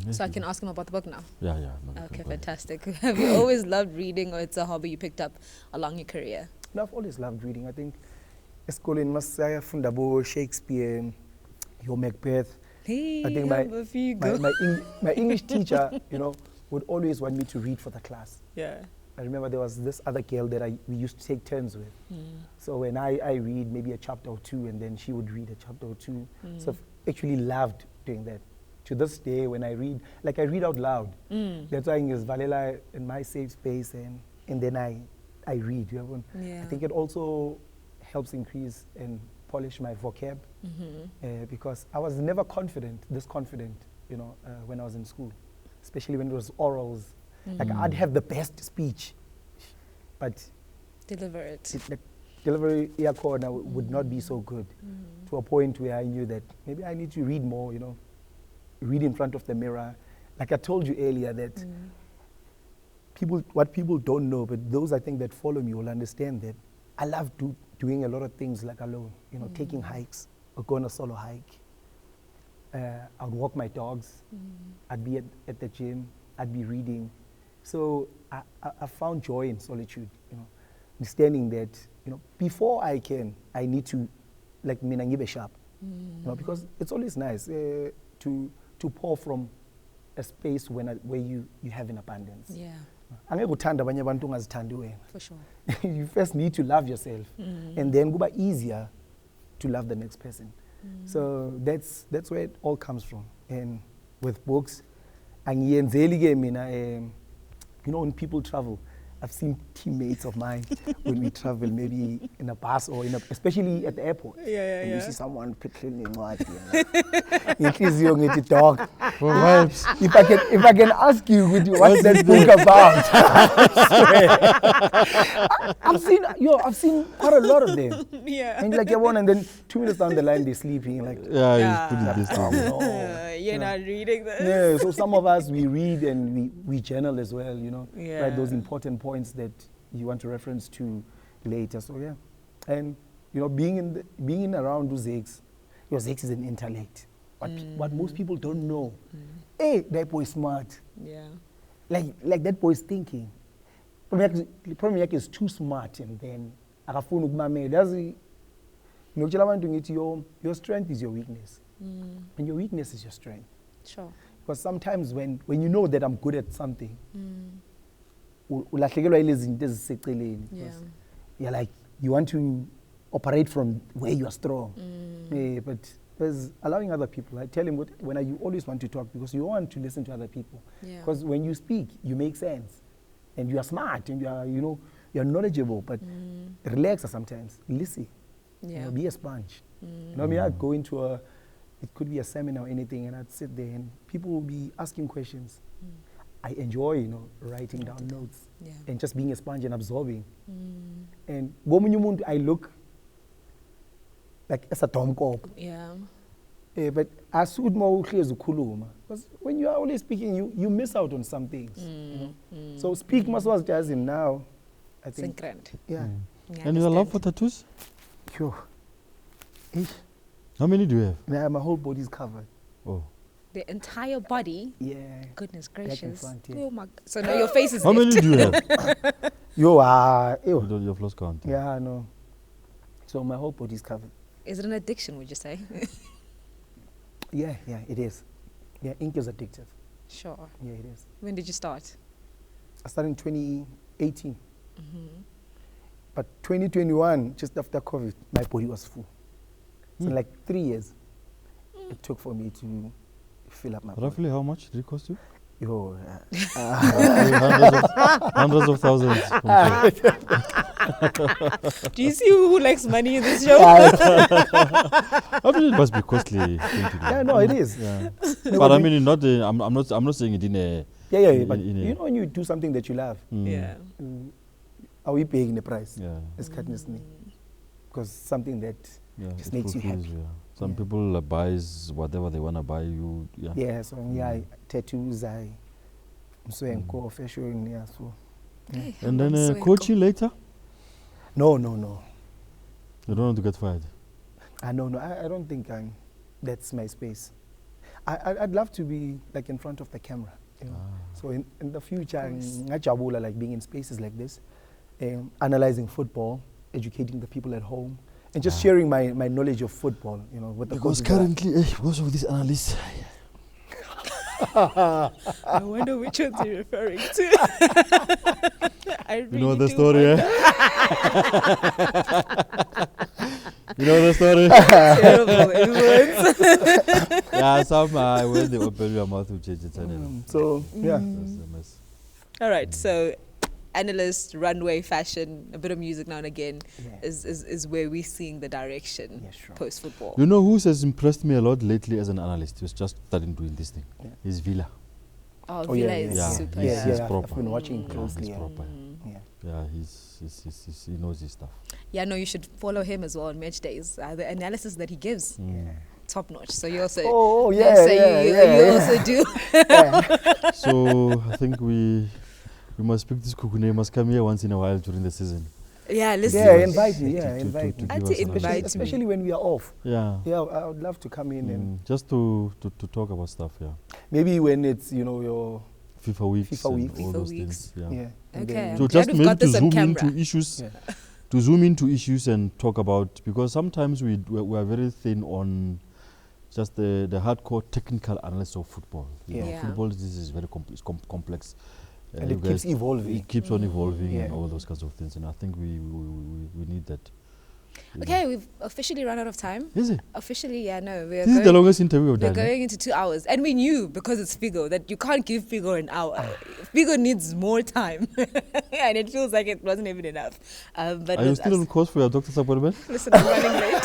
So I can ask him about the book now? Yeah. No, okay, fantastic. Have you always loved reading, or it's a hobby you picked up along your career? No, I've always loved reading. I think in Masaya Fundabo, Shakespeare, your Macbeth. Hey, I think my English teacher, you know, would always want me to read for the class. Yeah. I remember there was this other girl that we used to take turns with. So when I read maybe a chapter or two, and then she would read a chapter or two. So I've actually loved doing that. To this day, when I read, like I read out loud. That's why it's Valela in my safe space, and then I read. You know? I think it also helps increase and polish my vocab, because I was never this confident, you know, when I was in school, especially when it was orals. Like I'd have the best speech, but delivery would not be so good, to a point where I knew that maybe I need to read more, you know, read in front of the mirror. Like I told you earlier that what people don't know, but those I think that follow me will understand that I love doing a lot of things like alone, you know, taking hikes, or go on a solo hike. I'd walk my dogs. I'd be at the gym. I'd be reading. So I found joy in solitude, you know, understanding that, you know, before I need to, like, give a sharp, you know, because it's always nice to pour from a space where you have in abundance. Yeah. For sure. You first need to love yourself, and then go easier to love the next person. So that's where it all comes from. And with books, you know, when people travel, I've seen teammates of mine when we travel, maybe in a bus or especially at the airport. And you see someone cleaning dog. If I can ask you, what's that book about? I've seen quite a lot of them. And like and then 2 minutes down the line they're sleeping. Like he's putting this down. You're not reading this. Yeah, so some of us we read and we journal as well, you know. Write those important points that you want to reference to later. So yeah, and you know, being around Zex, your Zex is an intellect. What most people don't know. Hey, that boy is smart. Yeah. Like that boy is thinking. Problem is too smart, and then akafuna ukumamela. Yazi ngokutshela abantu ngithi your strength is your weakness. And your weakness is your strength. Sure. Because sometimes when you know that I'm good at something, ulahlekelwa ile zinto eziseceleni. You're like, you want to operate from where you are strong. But there's allowing other people. I tell him, when you always want to talk, because you want to listen to other people. Because when you speak, you make sense. And you are smart, and you are, you know, you are knowledgeable, but relax sometimes. Listen. You know, be a sponge. You know, I mean, I'd go into it could be a seminar or anything, and I'd sit there, and people will be asking questions. I enjoy, you know, writing down notes and just being a sponge and absorbing. And gomunye I look like as a tomkop. But as soon as because when you are always speaking, you miss out on some things. You know? So speak must was just him now. I think. Yeah. And your love for tattoos? Sure. How many do you have? Yeah, my whole body is covered. Oh. The entire body? Yeah. Goodness gracious. Front, Oh my, so now your face is How many do you have? You have lost count. Yeah, I know. So my whole body is covered. Is it an addiction, would you say? Yeah, it is. Yeah, ink is addictive. Sure. Yeah, it is. When did you start? I started in 2018. But 2021, just after COVID, my body was full. So like 3 years it took for me to fill up my body. Roughly how much did it cost you? Yo, hundreds of thousands. Do you see who likes money in this show? I mean, it must be costly thing to do. Yeah, no, it is. Yeah. No, But I mean, not. I'm not saying it in a. But you know when you do something that you love, are we paying the price? Yeah. It's because something that just makes you happy. Yeah. Some people buys whatever they wanna buy. Yeah. So tattoos. I'm so fashion. Yeah. So. And then coaching later. No. You don't want to get fired. No. I don't think that's my space. I'd love to be like in front of the camera. You know? So in the future, ngajabula like being in spaces like this, analyzing football, educating the people at home, and just sharing my knowledge of football. You know, with the because currently, because of these analysts. I wonder which ones you're referring to. I really you know the story, You know the story? Terrible influence. Yeah, some when they open your mouth to change it. So, yeah. All right, so analyst, runway, fashion, a bit of music now and again is where we're seeing the direction post-football. You know who has impressed me a lot lately as an analyst? Who's just starting doing this thing? Is Villa. Oh, Villa is super. He's proper. I've been watching closely. He's proper. Yeah, he knows his stuff. Yeah, no, you should follow him as well on match days. The analysis that he gives, top notch. So you also, you also do. So I think we must speak to Sekhukhune. He must come here once in a while during the season. Yeah, listen. Yeah, invite me. Yeah, invite me. Especially when we are off. Yeah. Yeah, I would love to come in and just to talk about stuff. Yeah. Maybe when it's your FIFA weeks, all those weeks. things. Yeah. Okay. So just maybe to zoom into issues. Yeah. To zoom into issues and talk about, because sometimes we are very thin on just the hardcore technical analysis of football. You know, football this is very complex. And it keeps evolving. It keeps on evolving and all those kinds of things. And I think we need that. Okay, we've officially run out of time. Is it? Officially, yeah, no. This is the longest interview we've done. We're going into 2 hours. And we knew, because it's Figo, that you can't give Figo an hour. Figo needs more time. And it feels like it wasn't even enough. But are you still on course for your doctor's appointment? Listen, I'm running late.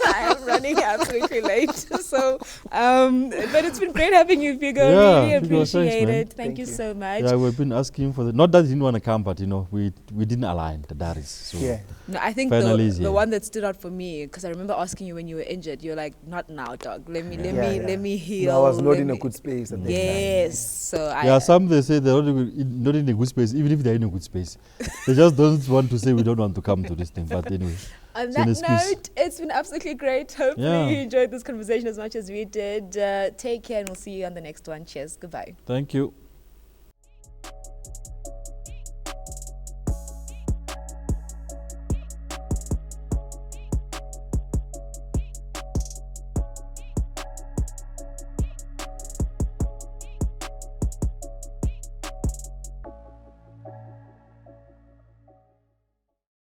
I am running running absolutely late. So, but it's been great having you, Figo. Yeah, Really Figo, appreciate thanks, man. it. Thank you so much. Yeah, we've been asking for the. Not that he didn't want to come, but we didn't align the diaries. So Yeah. No, I think finally the one that stood out for me, because I remember asking you when you were injured, you're like, not now, dog. Let me heal. No, I was not in a good space at that time. Yes. So some they say they're not in a good space, even if they're in a good space. They just don't want to say we don't want to come to this thing. But anyway. On that note, it's been absolutely great. Hopefully you enjoyed this conversation as much as we did. Take care and we'll see you on the next one. Cheers. Goodbye. Thank you.